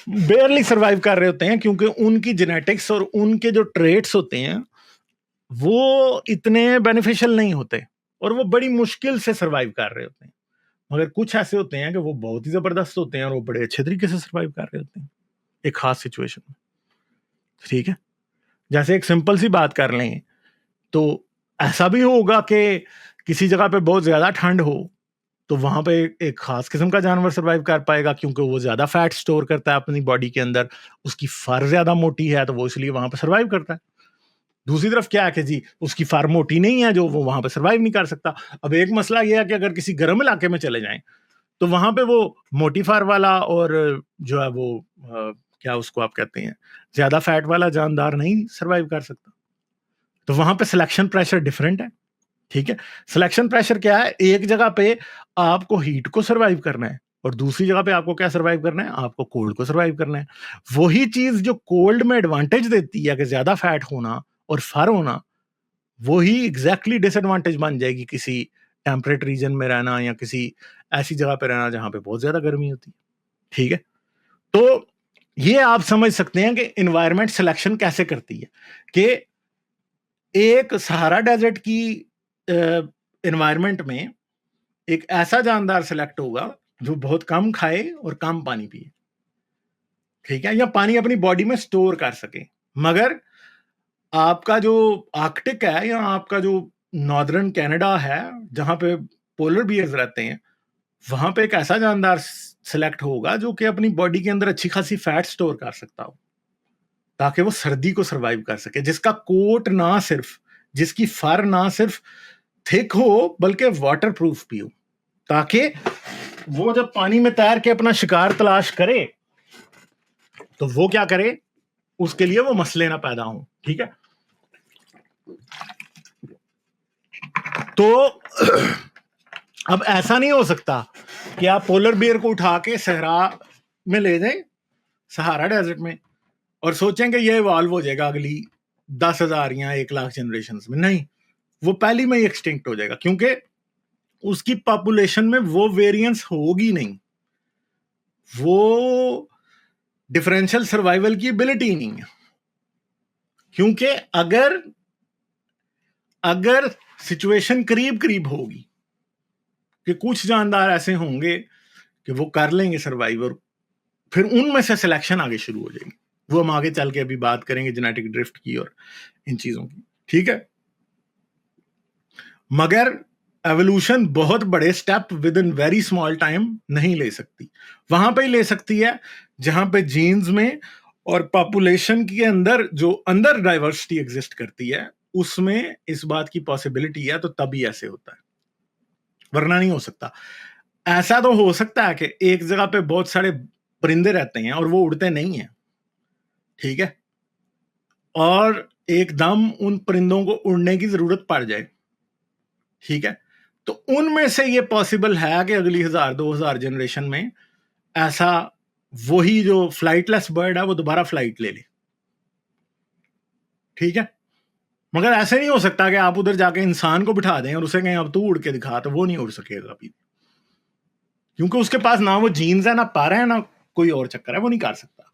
बेयरली सर्वाइव कर रहे होते हैं, क्योंकि उनकी जेनेटिक्स और उनके जो ट्रेट्स होते हैं वो इतने बेनिफिशियल नहीं होते और वो बड़ी मुश्किल से सर्वाइव कर रहे होते हैं। मगर कुछ ऐसे होते हैं कि वो बहुत ही जबरदस्त होते हैं और वो बड़े अच्छे तरीके से सर्वाइव कर रहे होते हैं एक खास सिचुएशन में। ठीक है, जैसे एक सिंपल सी बात कर लें तो ऐसा भी होगा कि किसी जगह पे बहुत ज्यादा ठंड हो तो वहां पे एक खास किस्म का जानवर सरवाइव कर पाएगा क्योंकि वो ज्यादा फैट स्टोर करता है अपनी बॉडी के अंदर, उसकी फर ज्यादा मोटी है तो वो इसलिए वहां पे सरवाइव करता है। दूसरी तरफ क्या है कि जी उसकी फर मोटी नहीं है जो वो वहां पे सरवाइव नहीं कर सकता। अब एक मसला यह है कि अगर किसी गर्म इलाके में चले जाएं तो वहां पे वो मोटी फर वाला और जो है वो क्या उसको आप कहते हैं ज्यादा फैट वाला जानदार नहीं सरवाइव कर सकता। तो वहां पे सिलेक्शन प्रेशर डिफरेंट है। ठीक है, सिलेक्शन प्रेशर क्या है, एक जगह पे आपको हीट को सरवाइव करना है और दूसरी जगह पे आपको क्या सरवाइव करना है, आपको कोल्ड को सरवाइव करना है। वही चीज जो कोल्ड में एडवांटेज देती है कि ज्यादा फैट होना और फर होना, वही एग्जैक्टली डिसएडवांटेज बन जाएगी किसी टेम्परेट रीजन में रहना या किसी ऐसी जगह पे रहना जहां पे बहुत ज्यादा गर्मी होती है। ठीक है, तो ये आप समझ सकते हैं कि इन्वायरमेंट सिलेक्शन कैसे करती है कि एक सहारा डेजर्ट की एनवायरनमेंट में एक ऐसा जानदार सिलेक्ट होगा जो बहुत कम खाए और कम पानी पिए। ठीक है, या पानी अपनी बॉडी में स्टोर कर सके। मगर आपका जो आर्कटिक है या आपका जो नॉर्दर्न कनाडा है जहां पे पोलर बियर्स रहते हैं, वहां पे एक ऐसा जानदार सिलेक्ट होगा जो कि अपनी बॉडी के अंदर अच्छी खासी फैट स्टोर कर सकता हो ताकि वो सर्दी को सरवाइव कर सके, जिसका कोट ना सिर्फ, जिसकी फर ना सिर्फ थिक हो बल्कि वाटर प्रूफ भी हो, ताकि वो जब पानी में तैर के अपना शिकार तलाश करे तो वो क्या करे, उसके लिए वो मसले ना पैदा हो। ठीक है, तो अब ऐसा नहीं हो सकता कि आप पोलर बियर को उठा के सहरा में ले जाएं, सहारा डेजर्ट में, और सोचें कि ये इवॉल्व हो जाएगा अगली 10,000 या 1,00,000 जनरेशन में। नहीं, वो पहली में ही एक्सटिंक्ट हो जाएगा क्योंकि उसकी पॉपुलेशन में वो वेरिएंस होगी नहीं, वो डिफरेंशियल सर्वाइवल की एबिलिटी नहीं है। क्योंकि अगर अगर सिचुएशन करीब करीब होगी कि कुछ जानदार ऐसे होंगे कि वो कर लेंगे सर्वाइव और फिर उनमें से सिलेक्शन आगे शुरू हो जाएगी। वो हम आगे चल के अभी बात करेंगे जेनेटिक ड्रिफ्ट की और इन चीजों की। ठीक है, मगर एवोल्यूशन बहुत बड़े step with in very small time नहीं ले सकती। वहां पे ही ले सकती है जहां पे जीन्स में और पॉपुलेशन के अंदर जो अंदर डाइवर्सिटी एग्जिस्ट करती है उसमें इस बात की पॉसिबिलिटी है, तो तभी ऐसे होता है, वरना नहीं हो सकता। ऐसा तो हो सकता है कि एक जगह पे बहुत सारे परिंदे रहते हैं और वो उड़ते नहीं है। ठीक है, और एकदम उन परिंदों को उड़ने की जरूरत पड़ जाए। ठीक है, तो उनमें से ये पॉसिबल है कि अगली 1,000-2,000 जनरेशन में ऐसा वही जो फ्लाइटलेस बर्ड है वो दोबारा फ्लाइट ले ले। ठीक है, मगर ऐसे नहीं हो सकता कि आप उधर जाके इंसान को बिठा दें और उसे कहें अब तू उड़ के दिखा, तो वो नहीं उड़ सकेगा अभी, क्योंकि उसके पास ना वो जीन्स है, ना पर है, ना कोई और चक्कर है, वो नहीं कर सकता।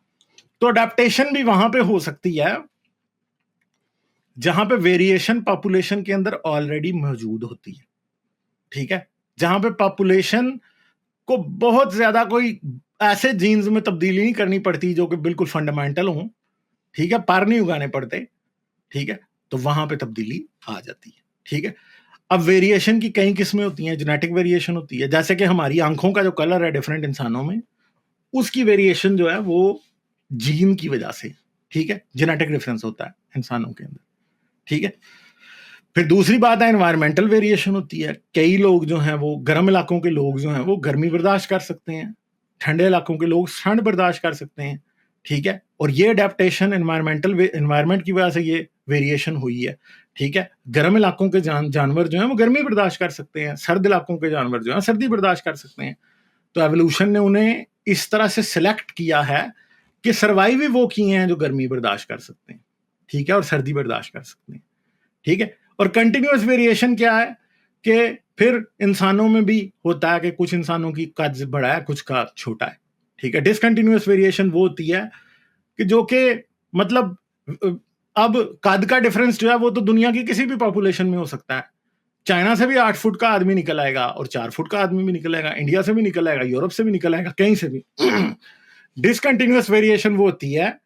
तो अडेप्टेशन भी वहां पे हो सकती है जहां पे वेरिएशन पॉपुलेशन के अंदर ऑलरेडी मौजूद होती है। ठीक है, जहां पे पॉपुलेशन को बहुत ज्यादा कोई ऐसे जीन्स में तब्दीली नहीं करनी पड़ती जो कि बिल्कुल फंडामेंटल हो। ठीक है, पर नहीं उगाने पड़ते। ठीक है, तो वहां पे तब्दीली आ जाती है। ठीक है, अब वेरिएशन की कई किस्में होती हैं, जेनेटिक वेरिएशन होती है, जैसे कि हमारी आंखों का जो कलर है डिफरेंट इंसानों में, उसकी वेरिएशन जो है वो जीन की वजह से, ठीक है, जेनेटिक डिफरेंस होता है इंसानों के अंदर। ठीक है, फिर दूसरी बात है एनवायरमेंटल वेरिएशन होती है। कई लोग जो हैं वो गर्म इलाकों के लोग जो हैं वो गर्मी बर्दाश्त कर सकते हैं, ठंडे इलाकों के लोग ठंड बर्दाश्त कर सकते हैं। ठीक है, और ये अडेप्टेशन एनवायरमेंट की वजह से ये वेरिएशन हुई है। ठीक है, गर्म इलाकों के जानवर जो हैं वो गर्मी बर्दाश्त कर सकते हैं, सर्द इलाकों के जानवर जो हैं सर्दी बर्दाश्त कर सकते हैं। तो एवोल्यूशन ने उन्हें इस तरह से सिलेक्ट किया है कि सर्वाइव ही वो किए हैं जो गर्मी बर्दाश्त कर सकते हैं। ठीक है, और सर्दी बर्दाश्त कर सकते हैं। ठीक है, और कंटिन्यूअस वेरिएशन क्या है कि फिर इंसानों में भी होता है कि कुछ इंसानों की कद बड़ा है, कुछ का छोटा है। ठीक है, डिसकंटिन्यूअस वेरिएशन वो होती है कि जो कि मतलब अब कद का डिफरेंस जो है वो तो दुनिया की किसी भी पॉपुलेशन में हो सकता है। चाइना से भी 8 फुट का आदमी निकल आएगा और 4 फुट का आदमी भी निकल आएगा, इंडिया से भी निकल आएगा, यूरोप से भी निकल आएगा, कहीं से भी। डिसकंटिन्यूअस वेरिएशन वो होती है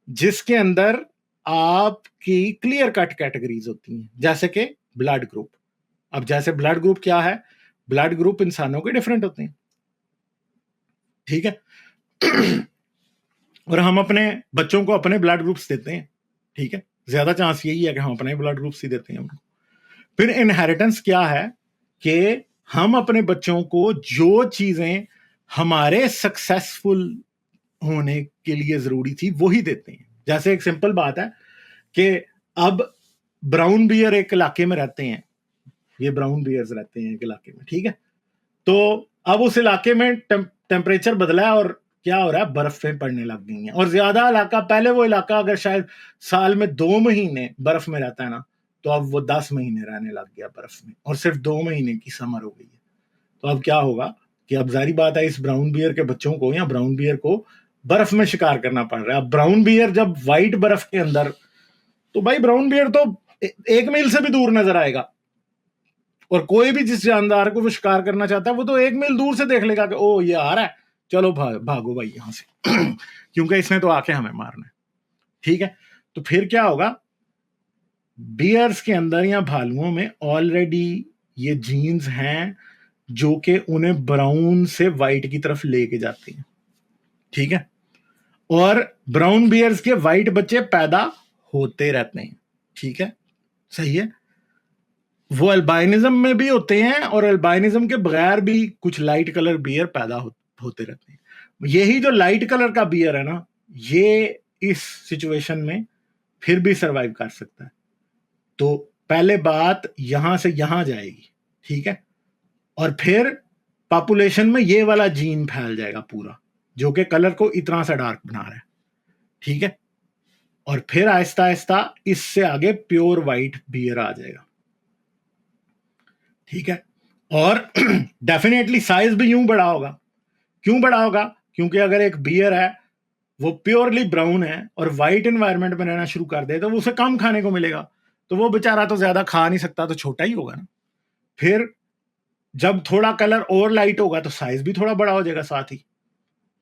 जिसके अंदर आपकी क्लियर कट कैटेगरीज होती हैं, जैसे कि ब्लड ग्रुप। अब जैसे ब्लड ग्रुप क्या है, ब्लड ग्रुप इंसानों के डिफरेंट होते हैं, ठीक है। और हम अपने बच्चों को अपने ब्लड ग्रुप्स देते हैं, ठीक है, ज्यादा चांस यही है कि हम अपने ब्लड ग्रुप्स ही देते हैं उनको। फिर इनहेरिटेंस क्या है कि हम अपने बच्चों को जो चीजें हमारे सक्सेसफुल होने के लिए जरूरी थी वो ही देते हैं। जैसे एक सिंपल बात है कि अब ब्राउन बियर एक इलाके में रहते हैं, ये ब्राउन बियर्स रहते हैं एक इलाके में, ठीक है। तो अब उस इलाके में टेम्परेचर बदला है और क्या हो रहा है, बर्फें पड़ने लग गई हैं। और ज्यादा इलाका, पहले वो इलाका अगर शायद साल में 2 महीने बर्फ में रहता है ना, तो अब वो 10 महीने रहने लग गया बर्फ में, और सिर्फ 2 महीने की समर हो गई है। तो अब क्या होगा कि अब जारी बात है, इस ब्राउन बियर के बच्चों को या ब्राउन बियर को बर्फ में शिकार करना पड़ रहा है। अब ब्राउन बियर जब व्हाइट बर्फ के अंदर, तो भाई ब्राउन बियर तो 1 मील से भी दूर नजर आएगा, और कोई भी जिस जानदार को वो शिकार करना चाहता है वो तो 1 मील दूर से देख लेगा कि ओ ये आ रहा है, चलो भागो भाई यहां से, क्योंकि इसने तो आके हमें मारना है, ठीक है। तो फिर क्या होगा, बियर्स के अंदर या भालुओं में ऑलरेडी ये जीन्स हैं जो कि उन्हें ब्राउन से व्हाइट की तरफ लेके जाती हैं, ठीक है। और ब्राउन बियर्स के व्हाइट बच्चे पैदा होते रहते हैं, ठीक है, सही है। वो अल्बाइनिज्म में भी होते हैं और अल्बाइनिज्म के बगैर भी कुछ लाइट कलर बियर पैदा होते रहते हैं। यही जो लाइट कलर का बियर है ना, ये इस सिचुएशन में फिर भी सरवाइव कर सकता है। तो पहले बात यहां से यहां जाएगी, ठीक है, और फिर पॉपुलेशन में ये वाला जीन फैल जाएगा पूरा, जो कि कलर को इतना सा डार्क बना रहा है, ठीक है। और फिर आहिस्ता आहिस्ता इससे आगे प्योर व्हाइट बियर आ जाएगा, ठीक है। और डेफिनेटली साइज भी यूं बड़ा होगा। क्यों बड़ा होगा, क्योंकि अगर एक बियर है वो प्योरली ब्राउन है और व्हाइट एनवायरनमेंट में रहना शुरू कर दे तो उसे कम खाने को मिलेगा, तो वो बेचारा तो ज्यादा खा नहीं सकता, तो छोटा ही होगा ना। फिर जब थोड़ा कलर और लाइट होगा तो साइज भी थोड़ा बड़ा हो जाएगा साथ ही,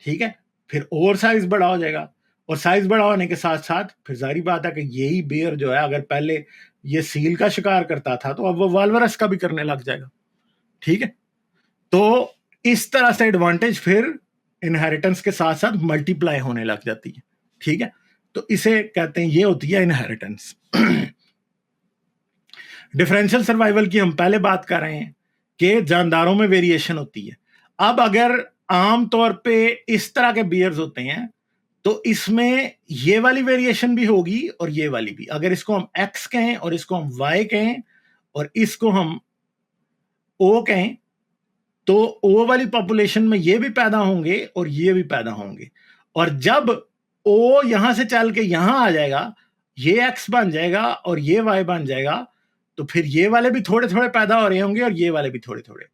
ठीक है। फिर और साइज बड़ा हो जाएगा, और साइज बड़ा होने के साथ साथ फिर जारी बात है कि यही बियर जो है, अगर पहले ये सील का शिकार करता था तो अब वो वाल्वरस का भी करने लग जाएगा, ठीक है। तो इस तरह से एडवांटेज फिर इनहेरिटेंस के साथ साथ मल्टीप्लाई होने लग जाती है, ठीक है। तो इसे कहते हैं, ये होती है इनहेरिटेंस। डिफरेंशियल सर्वाइवल की हम पहले बात कर रहे हैं कि जानदारों में वेरिएशन होती है। अब अगर आम तौर पे इस तरह के बियर्स होते हैं तो इसमें ये वाली वेरिएशन भी होगी और ये वाली भी। अगर इसको हम एक्स कहें और इसको हम वाई कहें और इसको हम ओ कहें, तो ओ वाली पॉपुलेशन में ये भी पैदा होंगे और ये भी पैदा होंगे। और जब ओ यहां से चल के यहां आ जाएगा, ये एक्स बन जाएगा और ये वाई बन जाएगा, तो फिर ये वाले भी थोड़े थोड़े पैदा हो रहे होंगे और ये वाले भी थोड़े थोड़े।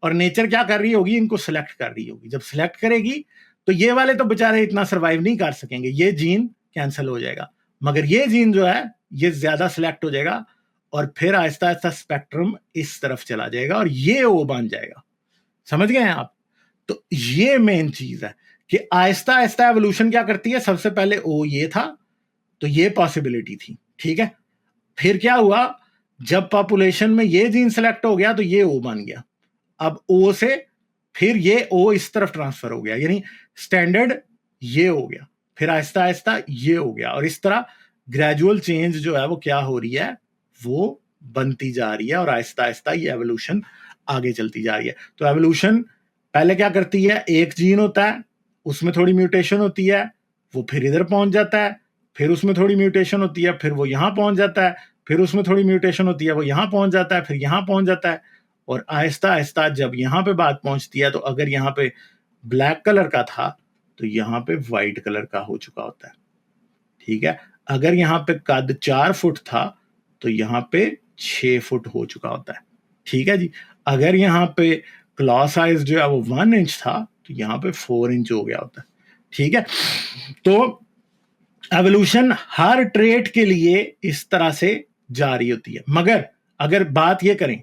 और नेचर क्या कर रही होगी, इनको सिलेक्ट कर रही होगी। जब सिलेक्ट करेगी तो ये वाले तो बेचारे इतना सर्वाइव नहीं कर सकेंगे, ये जीन कैंसिल हो जाएगा, मगर ये जीन जो है ये ज्यादा सिलेक्ट हो जाएगा और फिर आहिस्ता आहिस्ता स्पेक्ट्रम इस तरफ चला जाएगा और ये ओ बन जाएगा। समझ गए हैं आप? तो ये मेन चीज है कि आहिस्ता आहिस्ता एवोल्यूशन क्या करती है। सबसे पहले ओ ये था, तो ये पॉसिबिलिटी थी, ठीक है। फिर क्या हुआ, जब पॉपुलेशन में ये जीन सेलेक्ट हो गया तो ये ओ बन गया। अब ओ से फिर ये ओ इस तरफ ट्रांसफर हो गया, यानी स्टैंडर्ड ये हो गया, फिर आहिस्ता आहिस्ता ये हो गया, और इस तरह ग्रेजुअल चेंज जो है वो क्या हो रही है, वो बनती जा रही है, और आहिस्ता आहिस्ता ये एवोल्यूशन आगे चलती जा रही है। तो एवोल्यूशन पहले क्या करती है, एक जीन होता है, उसमें थोड़ी म्यूटेशन होती है, वो फिर इधर पहुंच जाता है, फिर उसमें थोड़ी म्यूटेशन होती है, फिर वो यहां पहुंच जाता है, फिर उसमें थोड़ी म्यूटेशन होती है, वो यहां पहुंच जाता है, फिर यहां पहुंच जाता है, और आहिस्ता आहिस्ता जब यहां पे बात पहुंचती है, तो अगर यहां पे ब्लैक कलर का था तो यहां पे व्हाइट कलर का हो चुका होता है, ठीक है। अगर यहां पे कद 4 फुट था तो यहां पे 6 फुट हो चुका होता है, ठीक है जी। अगर यहां पे क्लॉ साइज जो है वो 1 इंच था तो यहां पे 4 इंच हो गया होता है, ठीक है। तो एवोल्यूशन हर ट्रेट के लिए इस तरह से जारी होती है। मगर अगर बात ये करें,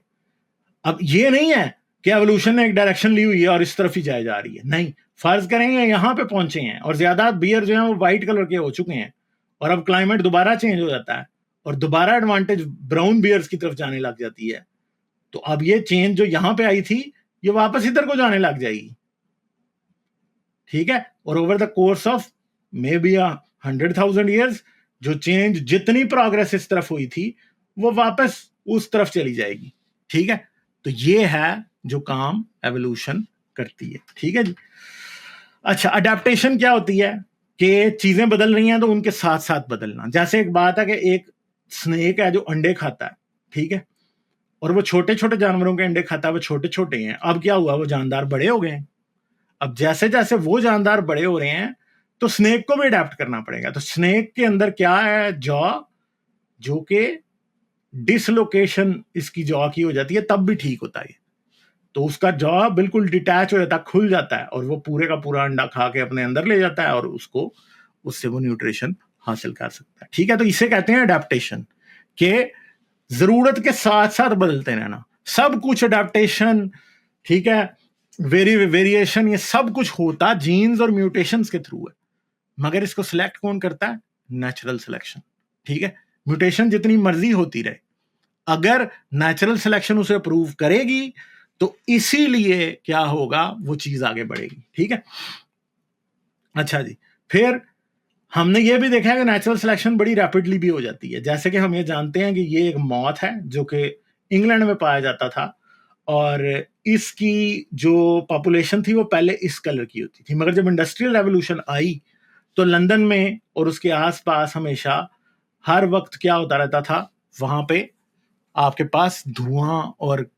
अब ये नहीं है कि एवोल्यूशन ने एक डायरेक्शन ली हुई है और इस तरफ ही जाए जा रही है, नहीं। फर्ज करेंगे यहां पे पहुंचे हैं और ज्यादा बियर जो है वो व्हाइट कलर के हो चुके हैं और अब क्लाइमेट दोबारा चेंज हो जाता है और दोबारा एडवांटेज ब्राउन बियर्स की तरफ जाने लग जाती है, तो अब ये चेंज जो यहां पे आई थी ये वापस इधर को जाने लग जाएगी, ठीक है। और over the course of may be 100,000 years जो चेंज, जितनी प्रोग्रेस इस तरफ हुई थी वो वापस उस तरफ चली जाएगी, ठीक है। तो ये है जो काम एवोल्यूशन करती है, ठीक है जी। अच्छा, अडेप्टेशन क्या होती है कि चीजें बदल रही हैं तो उनके साथ साथ बदलना। जैसे एक बात है कि एक स्नेक है जो अंडे खाता है, ठीक है, और वो छोटे छोटे जानवरों के अंडे खाता है, वो छोटे छोटे हैं। अब क्या हुआ, वो जानदार बड़े हो गए हैं। अब जैसे जैसे वो जानदार बड़े हो रहे हैं तो स्नेक को भी अडेप्ट करना पड़ेगा। तो स्नेक के अंदर क्या है, जॉ, जो कि डिसलोकेशन इसकी जॉ की हो जाती है तब भी ठीक होता है। तो उसका जॉ बिल्कुल डिटैच हो जाता है, खुल जाता है और वो पूरे का पूरा अंडा खा के अपने अंदर ले जाता है और उसको, उससे वो न्यूट्रिशन हासिल कर सकता है, ठीक है। तो इसे कहते हैं अडेप्टेशन, के जरूरत के साथ साथ बदलते रहना। सब कुछ अडेप्टेशन, ठीक है, वेरिएशन, ये सब कुछ होता जीन्स और म्यूटेशंस के थ्रू है। मगर इसको सिलेक्ट कौन करता है, नेचुरल सिलेक्शन, ठीक है। म्यूटेशन जितनी मर्जी होती रहे, अगर नेचुरल सिलेक्शन उसे अप्रूव करेगी तो इसीलिए क्या होगा, वो चीज आगे बढ़ेगी, ठीक है। अच्छा जी, फिर हमने ये भी देखा है कि नेचुरल सिलेक्शन बड़ी रैपिडली भी हो जाती है। जैसे कि हम ये जानते हैं कि ये एक मॉथ है जो कि इंग्लैंड में पाया जाता था और इसकी जो पॉपुलेशन थी वो पहले इस कलर की होती थी। मगर जब इंडस्ट्रियल रेवोल्यूशन आई तो लंदन में और उसके आसपास हमेशा हर वक्त क्या होता रहता था, वहां पे आपके पास धुआं और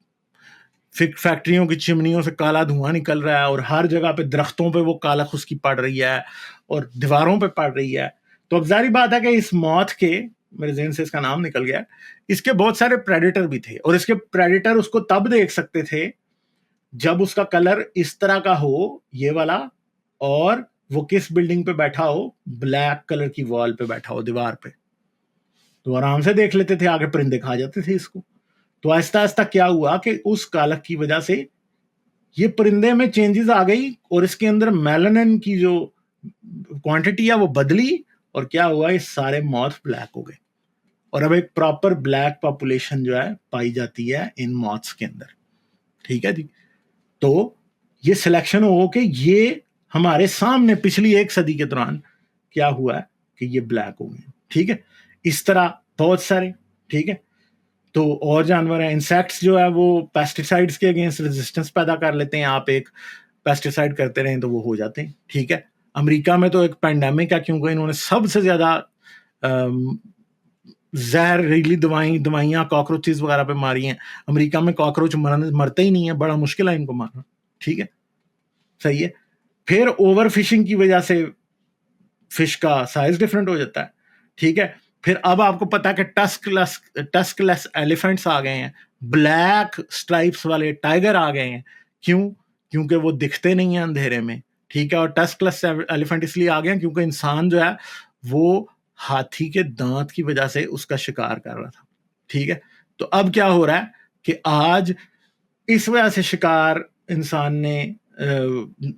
फैक्ट्रियों की चिमनियों से काला धुआं निकल रहा है और हर जगह पे दरख्तों पे वो काला खुश्की पड़ रही है और दीवारों पे पड़ रही है। तो अब जारी बात है कि इस मौत के, मेरे जहन से इसका नाम निकल गया, इसके बहुत सारे प्रेडेटर भी थे और इसके प्रेडेटर उसको तब देख सकते थे जब उसका कलर इस तरह का हो, ये वाला, और वो किस बिल्डिंग पे बैठा हो, ब्लैक कलर की वॉल पे बैठा हो, दीवार पे, तो आराम से देख लेते थे, आगे परिंदे खा जाते थे इसको। तो आहिस्ता आहिस्ता क्या हुआ कि उस कालक की वजह से ये परिंदे में चेंजेस आ गई और इसके अंदर मेलानिन की जो क्वांटिटी है वो बदली और क्या हुआ, ये सारे मॉथ ब्लैक हो गए और अब एक प्रॉपर ब्लैक पॉपुलेशन जो है पाई जाती है इन मॉथ्स के अंदर, ठीक है जी। तो ये सिलेक्शन हो के ये हमारे सामने पिछली 1 सदी के दौरान क्या हुआ है कि ये ब्लैक हो गए, ठीक है। इस तरह बहुत सारे, ठीक है। तो और जानवर हैं, इंसेक्ट्स जो है वो पेस्टिसाइड्स के अगेंस्ट रेजिस्टेंस पैदा कर लेते हैं। आप एक पेस्टिसाइड करते रहें तो वो हो जाते हैं, ठीक है। अमेरिका में तो एक पैंडेमिक है क्योंकि इन्होंने सबसे ज्यादा जहरीली दवाइयां कॉकरोचेस वगैरह पे मारी हैं। अमेरिका में कॉकरोच मरते ही नहीं है, बड़ा मुश्किल है इनको मारना, ठीक है, सही है। फिर ओवर फिशिंग की वजह से फिश का साइज डिफरेंट हो जाता है, ठीक है। फिर अब आपको पता है कि टस्कलेस एलिफेंट्स आ गए हैं, ब्लैक स्ट्राइप्स वाले टाइगर आ गए हैं। क्यों? क्योंकि वो दिखते नहीं है अंधेरे में, ठीक है। और टस्कलेस एलिफेंट इसलिए आ गए हैं क्योंकि इंसान जो है वो हाथी के दांत की वजह से उसका शिकार कर रहा था, ठीक है। तो अब क्या हो रहा है कि आज इस वजह से शिकार इंसान ने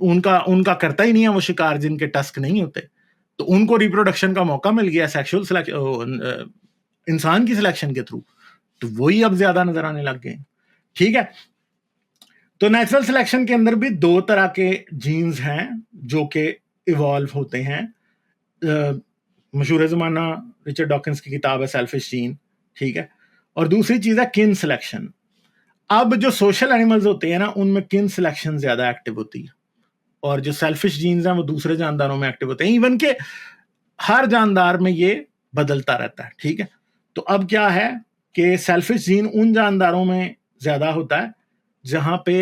उनका उनका करता ही नहीं है वो शिकार जिनके टस्क नहीं होते, तो उनको रिप्रोडक्शन का मौका मिल गया सेक्सुअल सिलेक्शन, इंसान की सिलेक्शन के थ्रू, तो वही अब ज्यादा नजर आने लग गए, ठीक है। तो नेचुरल सिलेक्शन के अंदर भी 2 तरह के जीन्स हैं जो कि इवॉल्व होते हैं। मशहूर जमाना रिचर्ड डॉकिंस की किताब है सेल्फिश जीन, ठीक है। और दूसरी चीज है किन सिलेक्शन। अब जो सोशल एनिमल्स होते हैं ना उनमें किन सिलेक्शन ज्यादा एक्टिव होती है और जो सेल्फिश जीन्स हैं वो दूसरे जानदारों में एक्टिव होते हैं। इवन के हर जानदार में ये बदलता रहता है, ठीक है। तो अब क्या है कि सेल्फिश जीन उन जानदारों में ज्यादा होता है जहां पे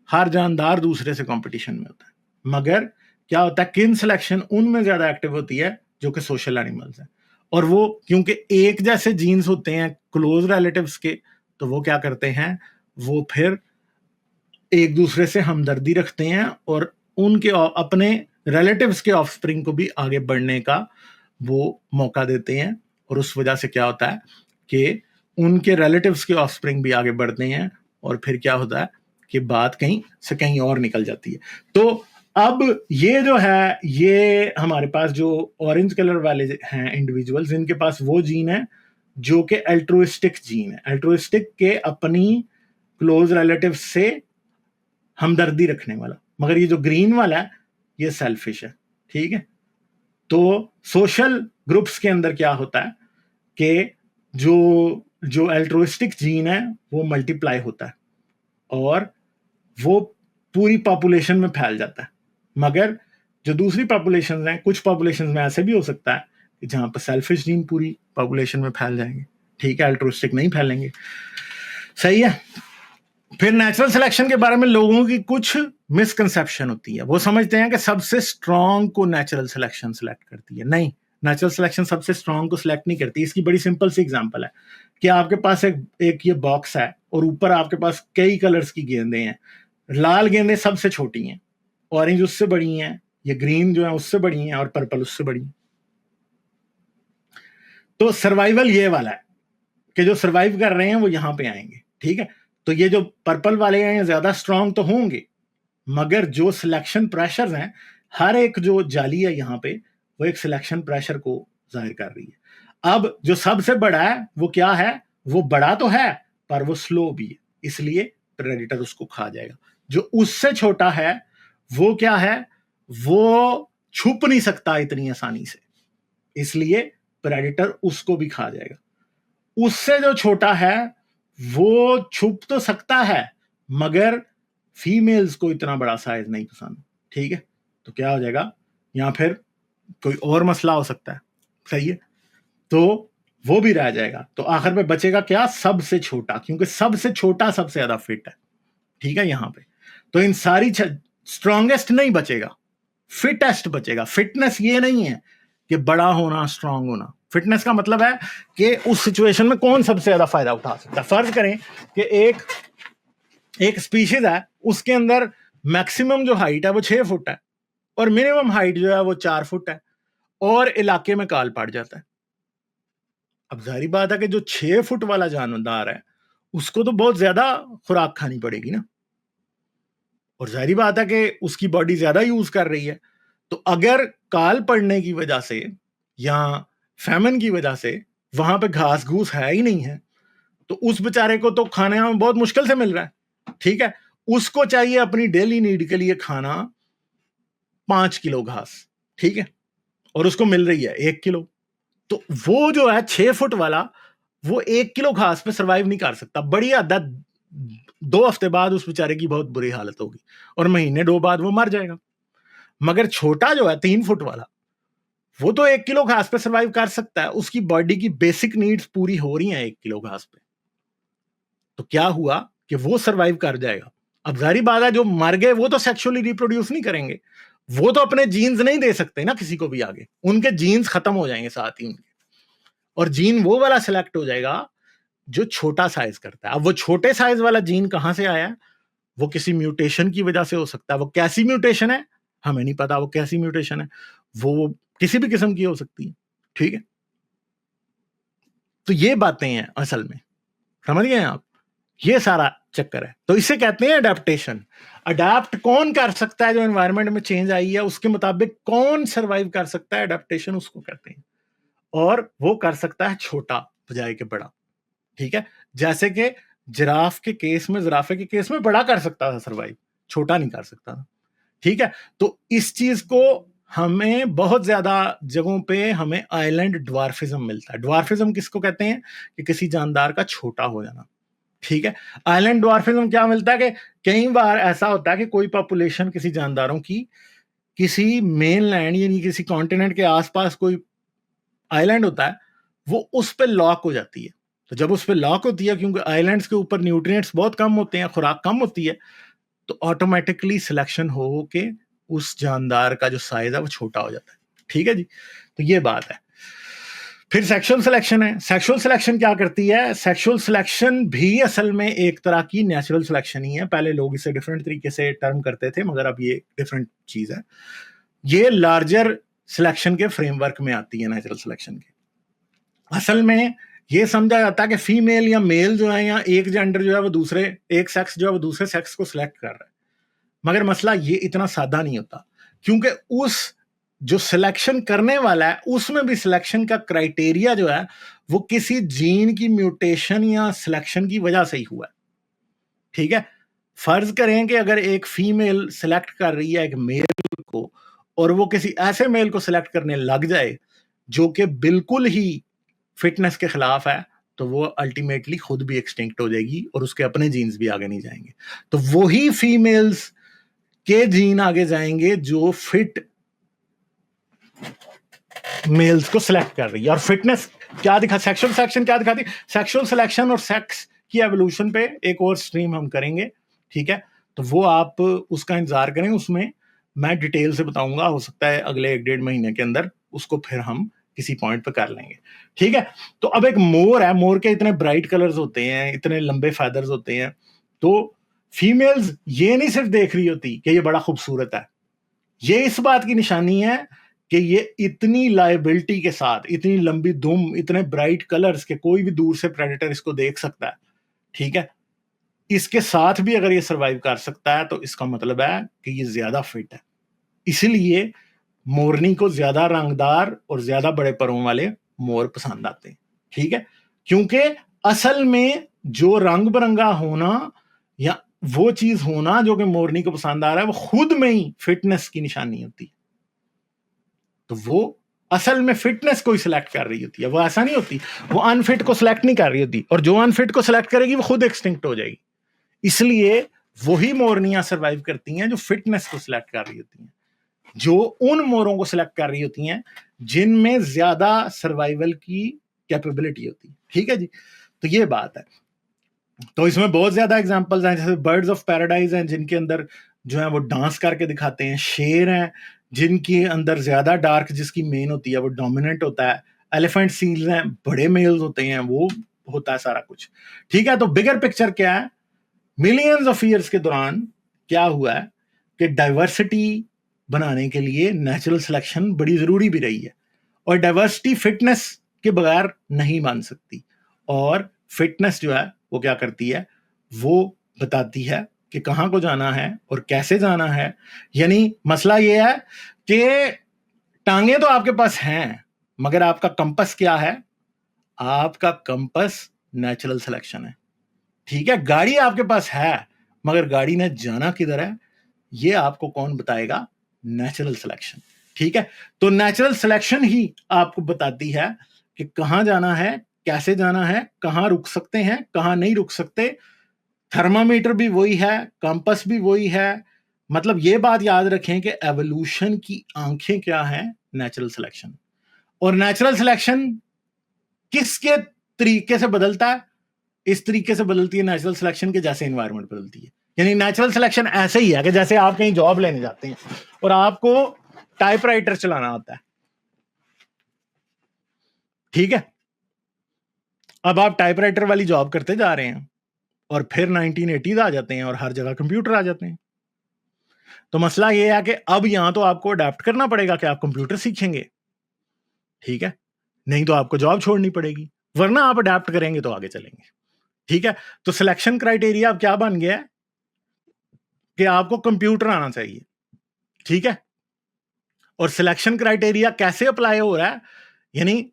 हर जानदार दूसरे से कंपटीशन में होता है। मगर क्या होता है, किन सिलेक्शन उनमें ज्यादा एक्टिव होती है जो कि सोशल एनिमल्स हैं। और वो क्योंकि एक जैसे जीन्स होते हैं क्लोज रिलेटिव्स के, तो वो क्या करते हैं, वो फिर एक दूसरे से हमदर्दी रखते हैं और उनके अपने रिलेटिव्स के ऑफस्प्रिंग को भी आगे बढ़ने का वो मौका देते हैं, और उस वजह से क्या होता है कि उनके रिलेटिव्स के ऑफस्प्रिंग भी आगे बढ़ते हैं, और फिर क्या होता है कि बात कहीं से कहीं और निकल जाती है। तो अब ये जो है, ये हमारे पास जो ऑरेंज कलर वाले हैं इंडिविजुअल्स, जिनके पास वो जीन है जो कि एल्ट्रुइस्टिक जीन है, एल्ट्रुइस्टिक के अपनी क्लोज रिलेटिव से हमदर्दी रखने वाला। मगर ये जो ग्रीन वाला है ये सेल्फिश है, ठीक है। तो सोशल ग्रुप्स के अंदर क्या होता है कि जो एल्ट्रुइस्टिक जीन है वो मल्टीप्लाई होता है और वो पूरी पॉपुलेशन में फैल जाता है। मगर जो दूसरी पॉपुलेशन हैं, कुछ पॉपुलेशन में ऐसे भी हो सकता है कि जहां पर सेल्फिश जीन पूरी पॉपुलेशन में फैल जाएंगे, ठीक है, एल्ट्रुइस्टिक नहीं फैलेंगे। सही है। फिर नेचुरल सिलेक्शन के बारे में लोगों की कुछ मिसकंसेप्शन होती है। वो समझते हैं कि सबसे स्ट्रांग को नेचुरल सिलेक्शन सिलेक्ट करती है। नहीं, नेचुरल सिलेक्शन सबसे स्ट्रांग को सिलेक्ट नहीं करती। इसकी बड़ी सिंपल सी एग्जांपल है कि आपके पास एक ये बॉक्स है और ऊपर आपके पास कई कलर्स की गेंदें हैं। लाल गेंदें सबसे छोटी हैं, ऑरेंज उससे बड़ी हैं, ये ग्रीन जो है उससे बड़ी हैं, और पर्पल उससे बड़ी हैं। तो सर्वाइवल ये वाला है कि जो सर्वाइव कर रहे हैं वो यहां पे आएंगे, ठीक है। तो ये जो पर्पल वाले हैं ज्यादा स्ट्रांग तो होंगे, मगर जो सिलेक्शन प्रेशर हैं, हर एक जो जाली है यहाँ पे वो एक सिलेक्शन प्रेशर को जाहिर कर रही है। अब जो सबसे बड़ा है वो क्या है, वो बड़ा तो है पर वो स्लो भी है, इसलिए प्रेडेटर उसको खा जाएगा। जो उससे छोटा है वो क्या है, वो छुप नहीं सकता इतनी आसानी से, इसलिए प्रेडेटर उसको भी खा जाएगा। उससे जो छोटा है वो छुप तो सकता है, मगर फीमेल्स को इतना बड़ा साइज नहीं पसंद, ठीक है। तो क्या हो जाएगा, या फिर कोई और मसला हो सकता है, सही है, तो वो भी रह जाएगा। तो आखिर में बचेगा क्या, सबसे छोटा, क्योंकि सबसे छोटा सबसे ज्यादा फिट है, ठीक है। यहां पे तो इन सारी स्ट्रॉन्गेस्ट नहीं बचेगा, फिटेस्ट बचेगा। फिटनेस ये नहीं है कि बड़ा होना स्ट्रांग होना, फिटनेस का मतलब है कि उस सिचुएशन में कौन सबसे ज्यादा फायदा उठा सकता है। फर्ज करें कि एक स्पीशीज है, उसके अंदर मैक्सिमम जो हाइट है वो 6 फुट है और मिनिमम हाइट जो है वो 4 फुट है, और इलाके में काल पड़ जाता है। अब जाहिर बात है कि जो 6 फुट वाला जानदार है उसको तो बहुत ज्यादा खुराक खानी पड़ेगी ना, और जाहिर बात है कि उसकी बॉडी ज्यादा यूज कर रही है। तो अगर काल पड़ने की वजह से या फैमन की वजह से वहां पे घास घूस है ही नहीं है, तो उस बेचारे को तो खाने में बहुत मुश्किल से मिल रहा है, ठीक है। उसको चाहिए अपनी डेली नीड के लिए खाना 5 किलो घास, ठीक है, और उसको मिल रही है 1 किलो। तो वो जो है 6 फुट वाला, वो 1 किलो घास पे सरवाइव नहीं कर सकता। बड़ी हद 2 हफ्ते बाद उस बेचारे की बहुत बुरी हालत होगी और महीने 2 बाद वो मर जाएगा। मगर छोटा जो है 3 फुट वाला, वो तो 1 किलो घास पे सरवाइव कर सकता है, उसकी बॉडी की बेसिक नीड्स पूरी हो रही हैं 1 किलो घास पे। तो क्या हुआ कि वो सरवाइव कर जाएगा। अब जाहिर बात है जो मर गए वो तो सेक्सुअली रिप्रोड्यूस नहीं करेंगे, वो तो अपने जीन्स नहीं दे सकते ना किसी को भी आगे, उनके जीन्स खत्म हो जाएंगे साथ ही उनके, और जीन वो वाला सिलेक्ट हो जाएगा जो छोटा साइज करता है। अब वो छोटे साइज वाला जीन कहां से आया, वो किसी म्यूटेशन की वजह से हो सकता है। वो कैसी म्यूटेशन है हमें नहीं पता, वो कैसी म्यूटेशन है, वो किसी भी किस्म की हो सकती है, ठीक है। तो ये बातें हैं असल में, समझ गए आप, ये सारा चक्कर है। तो इसे कहते हैं अडेप्टेशन। अडेप्ट कौन कर सकता है, जो एनवायरनमेंट में चेंज आई है उसके मुताबिक कौन सरवाइव कर सकता है, अडेप्टेशन उसको कहते हैं। और वो कर सकता है छोटा बजाय के बड़ा, ठीक है। जैसे कि जिराफे के केस में बड़ा कर सकता था सरवाइव, छोटा नहीं कर सकता था, ठीक है। तो इस चीज को हमें बहुत ज्यादा जगहों पे हमें आइलैंड ड्वार्फिज्म मिलता है। ड्वार्फिज्म किसको कहते हैं, कि किसी जानदार का छोटा हो जाना, ठीक है। आइलैंड ड्वार्फिज्म क्या मिलता है कि कई बार ऐसा होता है कि कोई पॉपुलेशन किसी जानदारों की किसी मेन लैंड यानी किसी कॉन्टिनेंट के आसपास कोई आइलैंड होता है, वो उस पर लॉक हो जाती है। तो जब उस पर लॉक होती है, क्योंकि आइलैंड्स के ऊपर न्यूट्रिएंट्स बहुत कम होते हैं, खुराक कम होती है, तो ऑटोमेटिकली सिलेक्शन हो के उस जानदार का जो साइज है वो छोटा हो जाता है, ठीक है जी। तो ये बात है। फिर सेक्सुअल सिलेक्शन है। सेक्सुअल सिलेक्शन क्या करती है, सेक्सुअल सिलेक्शन भी असल में एक तरह की नेचुरल सिलेक्शन ही है। पहले लोग इसे डिफरेंट तरीके से टर्म करते थे, मगर अब ये डिफरेंट चीज है। ये लार्जर सिलेक्शन के फ्रेमवर्क में आती है, नेचुरल सिलेक्शन के। असल में ये समझा जाता है कि फीमेल या मेल जो है, या एक जेंडर जो है वो दूसरे, एक सेक्स जो है वो दूसरे सेक्स को सिलेक्ट कर रहा है, मगर मसला ये इतना सादा नहीं होता, क्योंकि उस जो सिलेक्शन करने वाला है उसमें भी सिलेक्शन का क्राइटेरिया जो है वो किसी जीन की म्यूटेशन या सिलेक्शन की वजह से ही हुआ है। ठीक है, फर्ज करें कि अगर एक फीमेल सिलेक्ट कर रही है एक मेल को, और वो किसी ऐसे मेल को सिलेक्ट करने लग जाए जो कि बिल्कुल ही फिटनेस के खिलाफ है, तो वो अल्टीमेटली खुद भी एक्सटिंक्ट हो जाएगी और उसके अपने जीन्स भी आगे नहीं जाएंगे। तो वही फीमेल्स के जीन आगे जाएंगे जो फिट मेल्स को सिलेक्ट कर रही है। और फिटनेस क्या दिखा, सेक्सुअल सिलेक्शन क्या दिखाती, सेक्सुअल सिलेक्शन और सेक्स की एवोल्यूशन पे एक और स्ट्रीम हम करेंगे, ठीक है, तो वो आप उसका इंतजार करें, उसमें मैं डिटेल से बताऊंगा, हो सकता है अगले 1-1.5 महीने के अंदर उसको फिर हम किसी पॉइंट पे कर लेंगे, ठीक है। तो अब एक मोर है, मोर के इतने ब्राइट कलर्स होते हैं, इतने लंबे फैदर्स होते हैं, तो फीमेल्स ये नहीं सिर्फ देख रही होती कि ये बड़ा खूबसूरत है, ये इस बात की निशानी है कि ये इतनी लाइबिलिटी के साथ, इतनी लंबी दुम, इतने ब्राइट कलर्स के कोई भी दूर से प्रेडेटर इसको देख सकता है, ठीक है। इसके साथ भी अगर ये सरवाइव कर सकता है तो इसका मतलब है कि ये ज्यादा फिट है। इसलिए मोरनी को ज्यादा रंगदार और ज्यादा बड़े परों वाले मोर पसंद आते हैं, ठीक है, क्योंकि असल में जो रंग बिरंगा होना या वो चीज होना जो कि मोरनी को पसंद आ रहा है, वो खुद में ही फिटनेस की निशानी होती है। तो वो असल में फिटनेस को ही सिलेक्ट कर रही होती है, वो ऐसा नहीं होती, वो अनफिट को सिलेक्ट नहीं कर रही होती, और जो अनफिट को सिलेक्ट करेगी वो खुद एक्सटिंक्ट हो जाएगी। इसलिए वही मोरनियां सर्वाइव करती हैं जो फिटनेस को सिलेक्ट कर रही होती हैं, जो उन मोरों को सिलेक्ट कर रही होती हैं जिनमें ज्यादा सर्वाइवल की कैपेबिलिटी होती है, ठीक है जी। तो ये बात है। तो इसमें बहुत ज्यादा एग्जांपल्स हैं, जैसे बर्ड्स ऑफ पैराडाइज हैं जिनके अंदर जो है वो डांस करके दिखाते हैं, शेर हैं जिनके अंदर ज्यादा डार्क जिसकी मेन होती है वो डोमिनेंट होता है, एलिफेंट सील्स हैं, बड़े मेल्स होते हैं, वो होता है सारा कुछ, ठीक है। तो बिगर पिक्चर क्या है, मिलियंस ऑफ ईयर्स के दौरान क्या हुआ है कि डाइवर्सिटी बनाने के लिए नेचुरल सिलेक्शन बड़ी जरूरी भी रही है, और डाइवर्सिटी फिटनेस के बगैर नहीं बन सकती, और फिटनेस जो है वो क्या करती है, वो बताती है कि कहाँ को जाना है और कैसे जाना है। यानी मसला ये है कि टांगे तो आपके पास हैं, मगर आपका कंपस क्या है, आपका कंपस नेचुरल सिलेक्शन है, ठीक है। गाड़ी आपके पास है, मगर गाड़ी ने जाना किधर है, ये आपको कौन बताएगा, नेचुरल सिलेक्शन, ठीक है। तो नेचुरल सिलेक्शन ही आपको बताती है कि कहां जाना है, कैसे जाना है, कहां रुक सकते हैं, कहां नहीं रुक सकते। थर्मामीटर भी वही है, कंपास भी वही है। मतलब ये बात याद रखें कि एवोल्यूशन की आंखें क्या है, नेचुरल सिलेक्शन। और नेचुरल सिलेक्शन किसके तरीके से बदलता है, इस तरीके से बदलती है नेचुरल सिलेक्शन के जैसे एनवायरनमेंट बदलती है। यानी नेचुरल सिलेक्शन ऐसे ही है कि जैसे आप कहीं जॉब लेने जाते हैं और आपको टाइपराइटर चलाना आता है, ठीक है। अब आप टाइपराइटर वाली जॉब करते जा रहे हैं और फिर 1980s आ जाते हैं और हर जगह कंप्यूटर आ जाते हैं। तो मसला यह है कि अब यहां तो आपको अडेप्ट करना पड़ेगा कि आप कंप्यूटर सीखेंगे, ठीक है, नहीं तो आपको जॉब छोड़नी पड़ेगी, वरना आप अडेप्ट करेंगे तो आगे चलेंगे, ठीक है। तो सिलेक्शन क्राइटेरिया अब क्या बन गया है कि आपको कंप्यूटर आना चाहिए, ठीक है। और सिलेक्शन क्राइटेरिया कैसे अप्लाई हो रहा है, यानी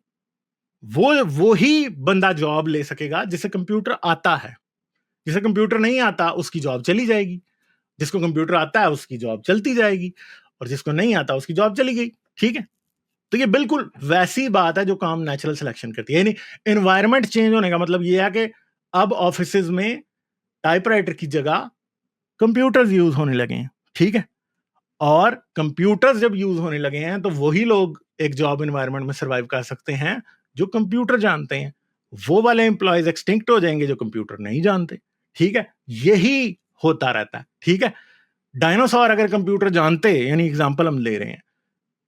वो ही बंदा जॉब ले सकेगा जिसे कंप्यूटर आता है, जिसे कंप्यूटर नहीं आता उसकी जॉब चली जाएगी, जिसको कंप्यूटर आता है उसकी जॉब चलती जाएगी, और जिसको नहीं आता उसकी जॉब चली गई, ठीक है। तो ये बिल्कुल वैसी बात है जो काम नेचुरल सिलेक्शन करती है। यानी एनवायरनमेंट चेंज होने का मतलब ये है कि अब ऑफिसेज में टाइपराइटर की जगह कंप्यूटर्स यूज होने लगे हैं, ठीक है। और कंप्यूटर्स जब यूज होने लगे हैं तो वही लोग एक जॉब एनवायरनमेंट में सर्वाइव कर सकते हैं जो कंप्यूटर जानते हैं, वो वाले एम्प्लॉयज एक्सटिंक्ट हो जाएंगे जो कंप्यूटर नहीं जानते, ठीक है। यही होता रहता है, ठीक है। डायनासोर अगर कंप्यूटर जानते, यानी एग्जांपल हम ले रहे हैं,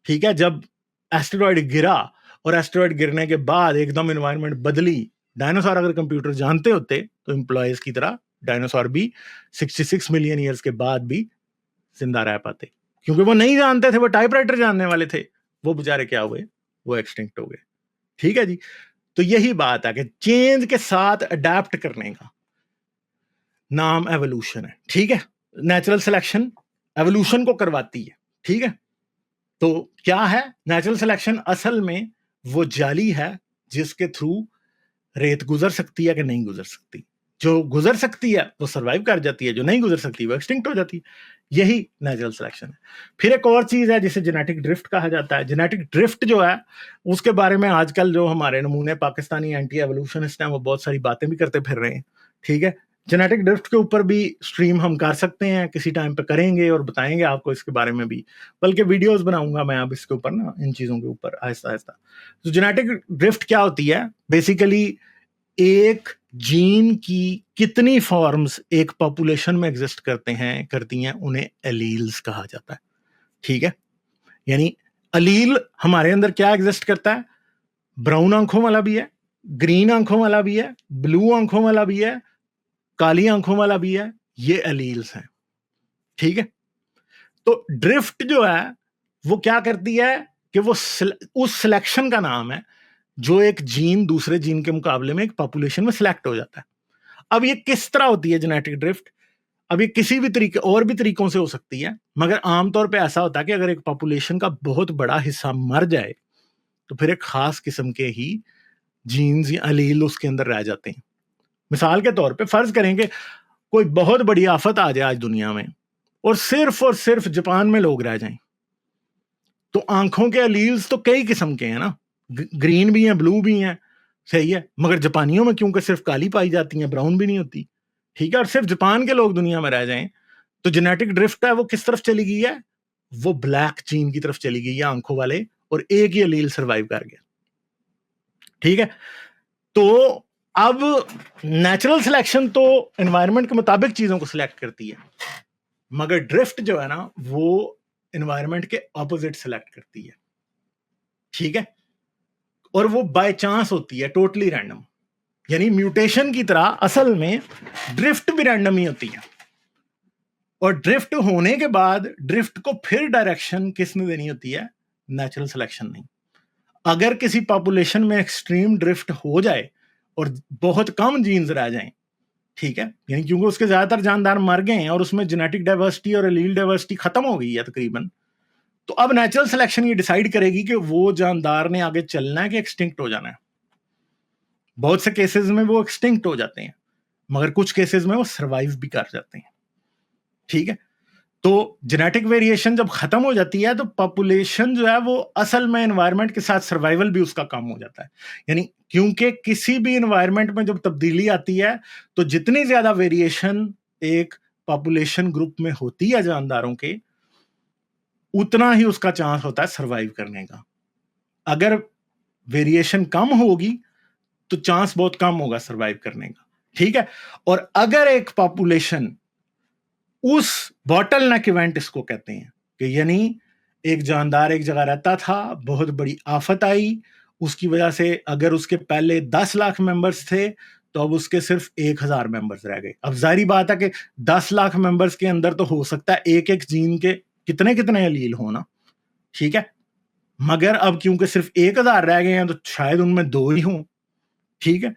ठीक है, जब एस्टेरॉयड गिरा और एस्टेरॉयड गिरने के बाद एकदम एनवायरनमेंट बदली, डायनासोर अगर कंप्यूटर जानते होते तो एम्प्लॉयज की तरह डायनासोर भी 66 मिलियन ईयर्स के बाद भी जिंदा रह पाते, क्योंकि वो नहीं जानते थे, वो टाइपराइटर जानने वाले थे, वो बेचारे क्या हुए, वो एक्सटिंक्ट हो गए। ठीक है जी। तो यही बात है कि चेंज के साथ अडेप्ट करने का नाम एवोल्यूशन है। ठीक है, नेचुरल सिलेक्शन एवोल्यूशन को करवाती है। ठीक है, तो क्या है नेचुरल सिलेक्शन? असल में वो जाली है जिसके थ्रू रेत गुजर सकती है कि नहीं गुजर सकती। जो गुजर सकती है वो सरवाइव कर जाती है, जो नहीं गुजर सकती वो एक्सटिंक्ट हो जाती है। यही नेचुरल सिलेक्शन है। फिर एक और चीज है जिसे जेनेटिक ड्रिफ्ट कहा जाता है। जेनेटिक ड्रिफ्ट जो है उसके बारे में आजकल जो हमारे नमूने पाकिस्तानी एंटी एवोल्यूशनिस्ट हैं वो बहुत सारी बातें भी करते फिर रहे हैं। ठीक है, जेनेटिक ड्रिफ्ट के ऊपर भी स्ट्रीम हम कर सकते हैं, किसी टाइम पे करेंगे और बताएंगे आपको इसके बारे में भी, बल्कि वीडियोस बनाऊंगा मैं अब इसके ऊपर ना, इन चीजों के ऊपर आहिस्ता आहिस्ता। तो जेनेटिक ड्रिफ्ट क्या होती है? बेसिकली एक जीन की कितनी फॉर्म्स एक पॉपुलेशन में एग्जिस्ट करती हैं, उन्हें एलील्स कहा जाता है। ठीक है, यानी अलील हमारे अंदर क्या एग्जिस्ट करता है? ब्राउन आंखों वाला भी है, ग्रीन आंखों वाला भी है, ब्लू आंखों वाला भी है, काली आंखों वाला भी है। ये एलील्स हैं। ठीक है, तो ड्रिफ्ट जो है वो क्या करती है कि वो उस सिलेक्शन का नाम है जो एक जीन दूसरे जीन के मुकाबले में एक पॉपुलेशन में सिलेक्ट हो जाता है। अब ये किस तरह होती है जेनेटिक ड्रिफ्ट? अब ये किसी भी तरीके, और भी तरीकों से हो सकती है, मगर आमतौर पे ऐसा होता है कि अगर एक पॉपुलेशन का बहुत बड़ा हिस्सा मर जाए तो फिर एक खास किस्म के ही जीन्स या अलील उसके अंदर रह जाते हैं। मिसाल के तौर पे फर्ज करें कि कोई बहुत बड़ी आफत आ जाए आज दुनिया में और सिर्फ जापान में लोग रह जाएं, तो आंखों के अलील्स तो कई किस्म के हैं ना, ग्रीन भी हैं, ब्लू भी हैं, सही है, मगर जापानियों में क्योंकि सिर्फ काली पाई जाती हैं, ब्राउन भी नहीं होती। ठीक है, और सिर्फ जापान के लोग दुनिया में रह जाएं, तो जेनेटिक ड्रिफ्ट है वो किस तरफ चली गई है? वो ब्लैक जीन की तरफ चली गई है, आंखों वाले, और एक ही अलील सर्वाइव कर गया। ठीक है, तो अब नेचुरल सिलेक्शन तो एनवायरनमेंट के मुताबिक चीजों को सिलेक्ट करती है, मगर ड्रिफ्ट जो है ना वो एनवायरनमेंट के ऑपोजिट सिलेक्ट करती है। ठीक है, और वो बाय चांस होती है, टोटली रैंडम। यानी म्यूटेशन की तरह असल में ड्रिफ्ट भी रैंडम ही होती है, और ड्रिफ्ट होने के बाद ड्रिफ्ट को फिर डायरेक्शन किसने देनी होती है? नेचुरल सिलेक्शन नहीं। अगर किसी पॉपुलेशन में एक्सट्रीम ड्रिफ्ट हो जाए और बहुत कम जीन्स रह जाएं, ठीक है, यानी क्योंकि उसके ज्यादातर जानदार मर गए हैं और उसमें जेनेटिक डाइवर्सिटी और एलील डाइवर्सिटी खत्म हो गई है तकरीबन, तो अब नेचुरल सिलेक्शन ये डिसाइड करेगी कि वो जानदार ने आगे चलना है कि एक्सटिंक्ट हो जाना है। बहुत से केसेस में वो एक्सटिंक्ट हो जाते हैं, मगर कुछ केसेस में वो सर्वाइव भी कर जाते हैं। ठीक है, तो जेनेटिक वेरिएशन जब खत्म हो जाती है तो पॉपुलेशन जो है वो असल में एनवायरनमेंट के साथ सर्वाइवल भी उसका कम हो जाता है। यानी क्योंकि किसी भी एनवायरनमेंट में जब तब्दीली आती है तो जितनी ज्यादा वेरिएशन एक पॉपुलेशन ग्रुप में होती है जानदारों के, उतना ही उसका चांस होता है सर्वाइव करने का। अगर वेरिएशन कम होगी तो चांस बहुत कम होगा सर्वाइव करने का। ठीक है, और अगर एक पॉपुलेशन उस बॉटल नेक इवेंट इसको कहते हैं कि यानी एक जानदार एक जगह रहता था, बहुत बड़ी आफत आई, उसकी वजह से अगर उसके पहले 10 लाख मेंबर्स थे तो अब उसके सिर्फ 1000 मेंबर्स रह गए। अब जाहिर बात है कि 10 लाख मेंबर्स के अंदर तो हो सकता है एक एक जीन के कितने कितने अलील होना। ठीक है, मगर अब क्योंकि सिर्फ 1000 रह गए हैं तो शायद उनमें 2 ही हों। ठीक है,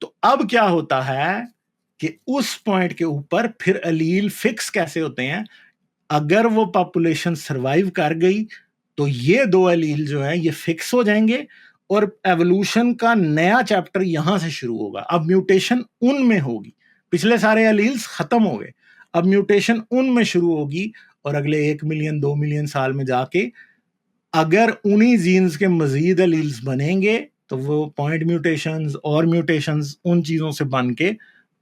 तो अब क्या होता है कि उस पॉइंट के ऊपर फिर अलील फिक्स कैसे होते हैं? अगर वो पॉपुलेशन सरवाइव कर गई तो ये 2 अलील जो है ये फिक्स हो जाएंगे और एवोल्यूशन का नया चैप्टर यहां से शुरू होगा। अब म्यूटेशन उनमें होगी, पिछले सारे अलील्स खत्म हो गए, अब म्यूटेशन उनमें शुरू होगी, और अगले 1 मिलियन 2 मिलियन साल में जाके अगर उन्हीं जीन्स के मजीद अलील्स बनेंगे तो वो पॉइंट म्यूटेशंस और म्यूटेशंस उन चीजों से बन के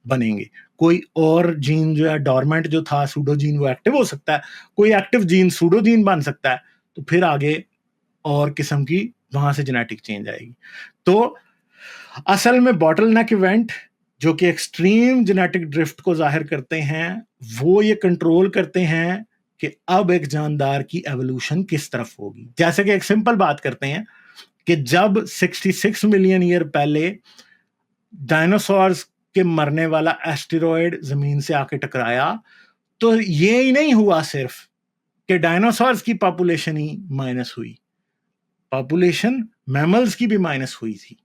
बनेंगे। कोई और जीन जो है डॉर्मेंट जो था सूडो जीन वो एक्टिव हो सकता है, कोई एक्टिव जीन सूडो जीन बन सकता है, तो फिर आगे और किस्म की वहां से जेनेटिक चेंज आएगी। तो असल में बॉटल नेक इवेंट जो कि एक्सट्रीम जेनेटिक ड्रिफ्ट को जाहिर करते हैं, वो ये कंट्रोल करते हैं कि अब एक जानदार की एवोल्यूशन किस तरफ होगी। जैसे कि एक सिंपल बात करते हैं कि जब 66 मिलियन ईयर पहले डायनासोर्स के मरने वाला एस्टेरॉयड जमीन से आके टकराया, तो ये ही नहीं हुआ सिर्फ कि डायनासोर्स की पॉपुलेशन ही माइनस हुई, पॉपुलेशन मैमल्स की भी माइनस हुई थी,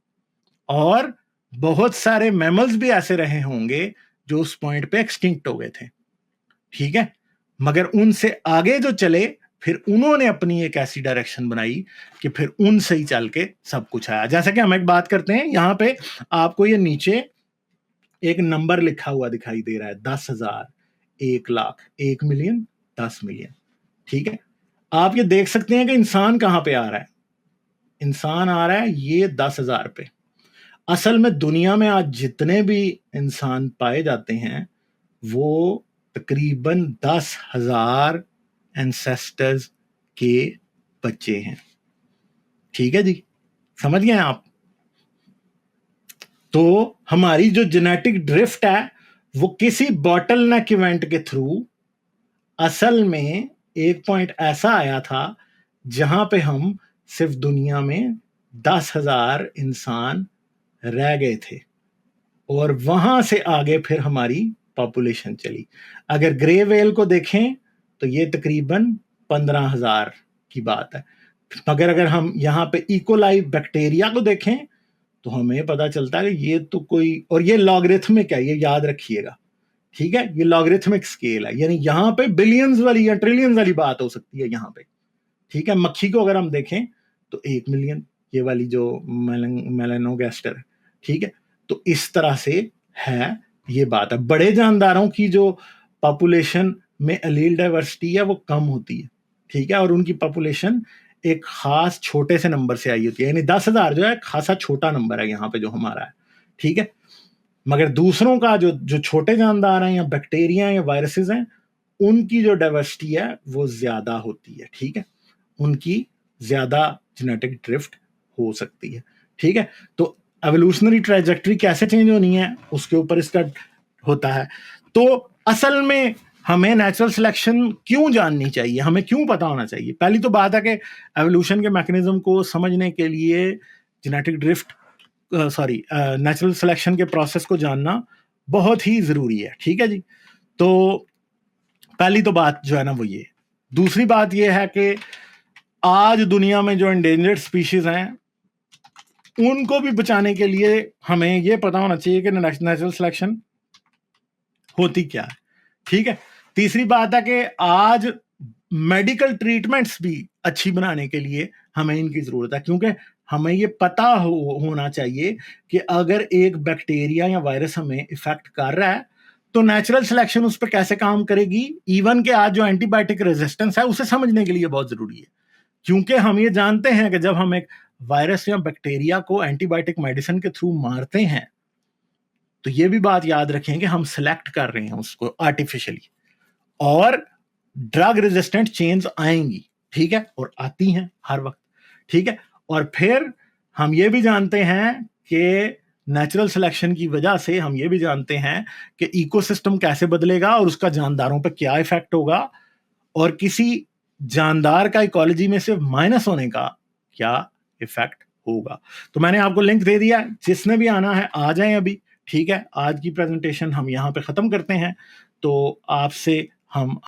और बहुत सारे मैमल्स भी ऐसे रहे होंगे जो उस पॉइंट पे एक्सटिंक्ट हो गए थे, ठीक है। मगर उनसे आगे जो चले, फिर उन्होंने अपनी एक ऐसी डायरेक्शन बनाई कि फिर उनसे ही चल के सब कुछ आया। जैसा कि हम एक बात करते हैं, यहां पे आपको ये नीचे एक नंबर लिखा हुआ दिखाई दे रहा है, 10,000, 1,00,000, 1,000,000, 10,000,000, ठीक है। आप ये देख सकते हैं कि इंसान कहां पे आ रहा है। इंसान आ रहा है ये 10,000 पे। असल में दुनिया में आज जितने भी इंसान पाए जाते हैं वो तकरीबन 10,000 एंसेस्टर्स के बच्चे हैं, ठीक है जी, समझ गए आप। तो हमारी जो जेनेटिक ड्रिफ्ट है वो किसी बॉटलनेक इवेंट के थ्रू असल में एक पॉइंट ऐसा आया था जहां पे हम सिर्फ दुनिया में 10,000 इंसान रह गए थे, और वहां से आगे फिर हमारी पॉपुलेशन चली। अगर ग्रे वेल को देखें तो ये तकरीबन 15,000 की बात है, मगर अगर हम यहाँ पे इकोलाई बैक्टीरिया को देखें तो हमें पता चलता है कि ये तो कोई, और ये लॉगरिथमिक है, ये याद रखिएगा, ठीक है, ये लॉगरिथमिक स्केल है, यानी यहाँ पे बिलियंस वाली या ट्रिलियंस वाली बात हो सकती है यहाँ पे, ठीक है। मक्खी को अगर हम देखें तो 1,000,000, ये वाली जो मेलानोगास्टर है, ठीक है। तो इस तरह से है, ये बात है। बड़े जानदारों की जो पॉपुलेशन में एलील डाइवर्सिटी है वो कम होती है, ठीक है, और उनकी पॉपुलेशन एक खास छोटे से नंबर से आई होती है, यानी 10,000 जो है खासा छोटा नंबर है यहाँ पे जो हमारा है, ठीक है। मगर दूसरों का जो जो छोटे जानदार हैं या बैक्टीरिया या वायरसेस हैं, उनकी जो डाइवर्सिटी है वो ज्यादा होती है, ठीक है, उनकी ज्यादा जेनेटिक ड्रिफ्ट हो सकती है, ठीक है। तो एवोल्यूशनरी ट्रैजेक्टरी कैसे चेंज होनी है उसके ऊपर इसका होता है। तो असल में हमें नेचुरल सिलेक्शन क्यों जाननी चाहिए, हमें क्यों पता होना चाहिए। पहली तो बात है कि एवोल्यूशन के मैकेनिज्म को समझने के लिए जेनेटिक ड्रिफ्ट नेचुरल सिलेक्शन के प्रोसेस को जानना बहुत ही जरूरी है, ठीक है जी। तो पहली तो बात जो है ना वो ये। दूसरी बात ये है कि आज दुनिया में जो एंडेंजर्ड स्पीशीज हैं उनको भी बचाने के लिए हमें ये पता होना चाहिए कि नेचुरल सिलेक्शन होती क्या है, ठीक है। तीसरी बात है कि आज मेडिकल ट्रीटमेंट्स भी अच्छी बनाने के लिए हमें इनकी जरूरत है, क्योंकि हमें ये पता होना चाहिए कि अगर एक बैक्टीरिया या वायरस हमें इफेक्ट कर रहा है तो नेचुरल सिलेक्शन उस पर कैसे काम करेगी। इवन के आज जो एंटीबायोटिक रेजिस्टेंस है उसे समझने के लिए बहुत जरूरी है, क्योंकि हम ये जानते हैं कि जब हम एक वायरस या बैक्टीरिया को एंटीबायोटिक मेडिसिन के थ्रू मारते हैं तो ये भी बात याद रखें कि हम सिलेक्ट कर रहे हैं उसको आर्टिफिशियली, और ड्रग रेजिस्टेंट चेंज आएंगी, ठीक है, और आती हैं हर वक्त, ठीक है। और फिर हम ये भी जानते हैं कि नेचुरल सिलेक्शन की वजह से हम ये भी जानते हैं कि इकोसिस्टम कैसे बदलेगा और उसका जानदारों पर क्या इफेक्ट होगा, और किसी जानदार का इकोलॉजी में से माइनस होने का क्या इफेक्ट होगा। तो मैंने आपको लिंक दे दिया, जिसने भी आना है आ जाएं अभी, ठीक है। आज की प्रेजेंटेशन हम यहाँ पे खत्म करते हैं, तो आपसे हम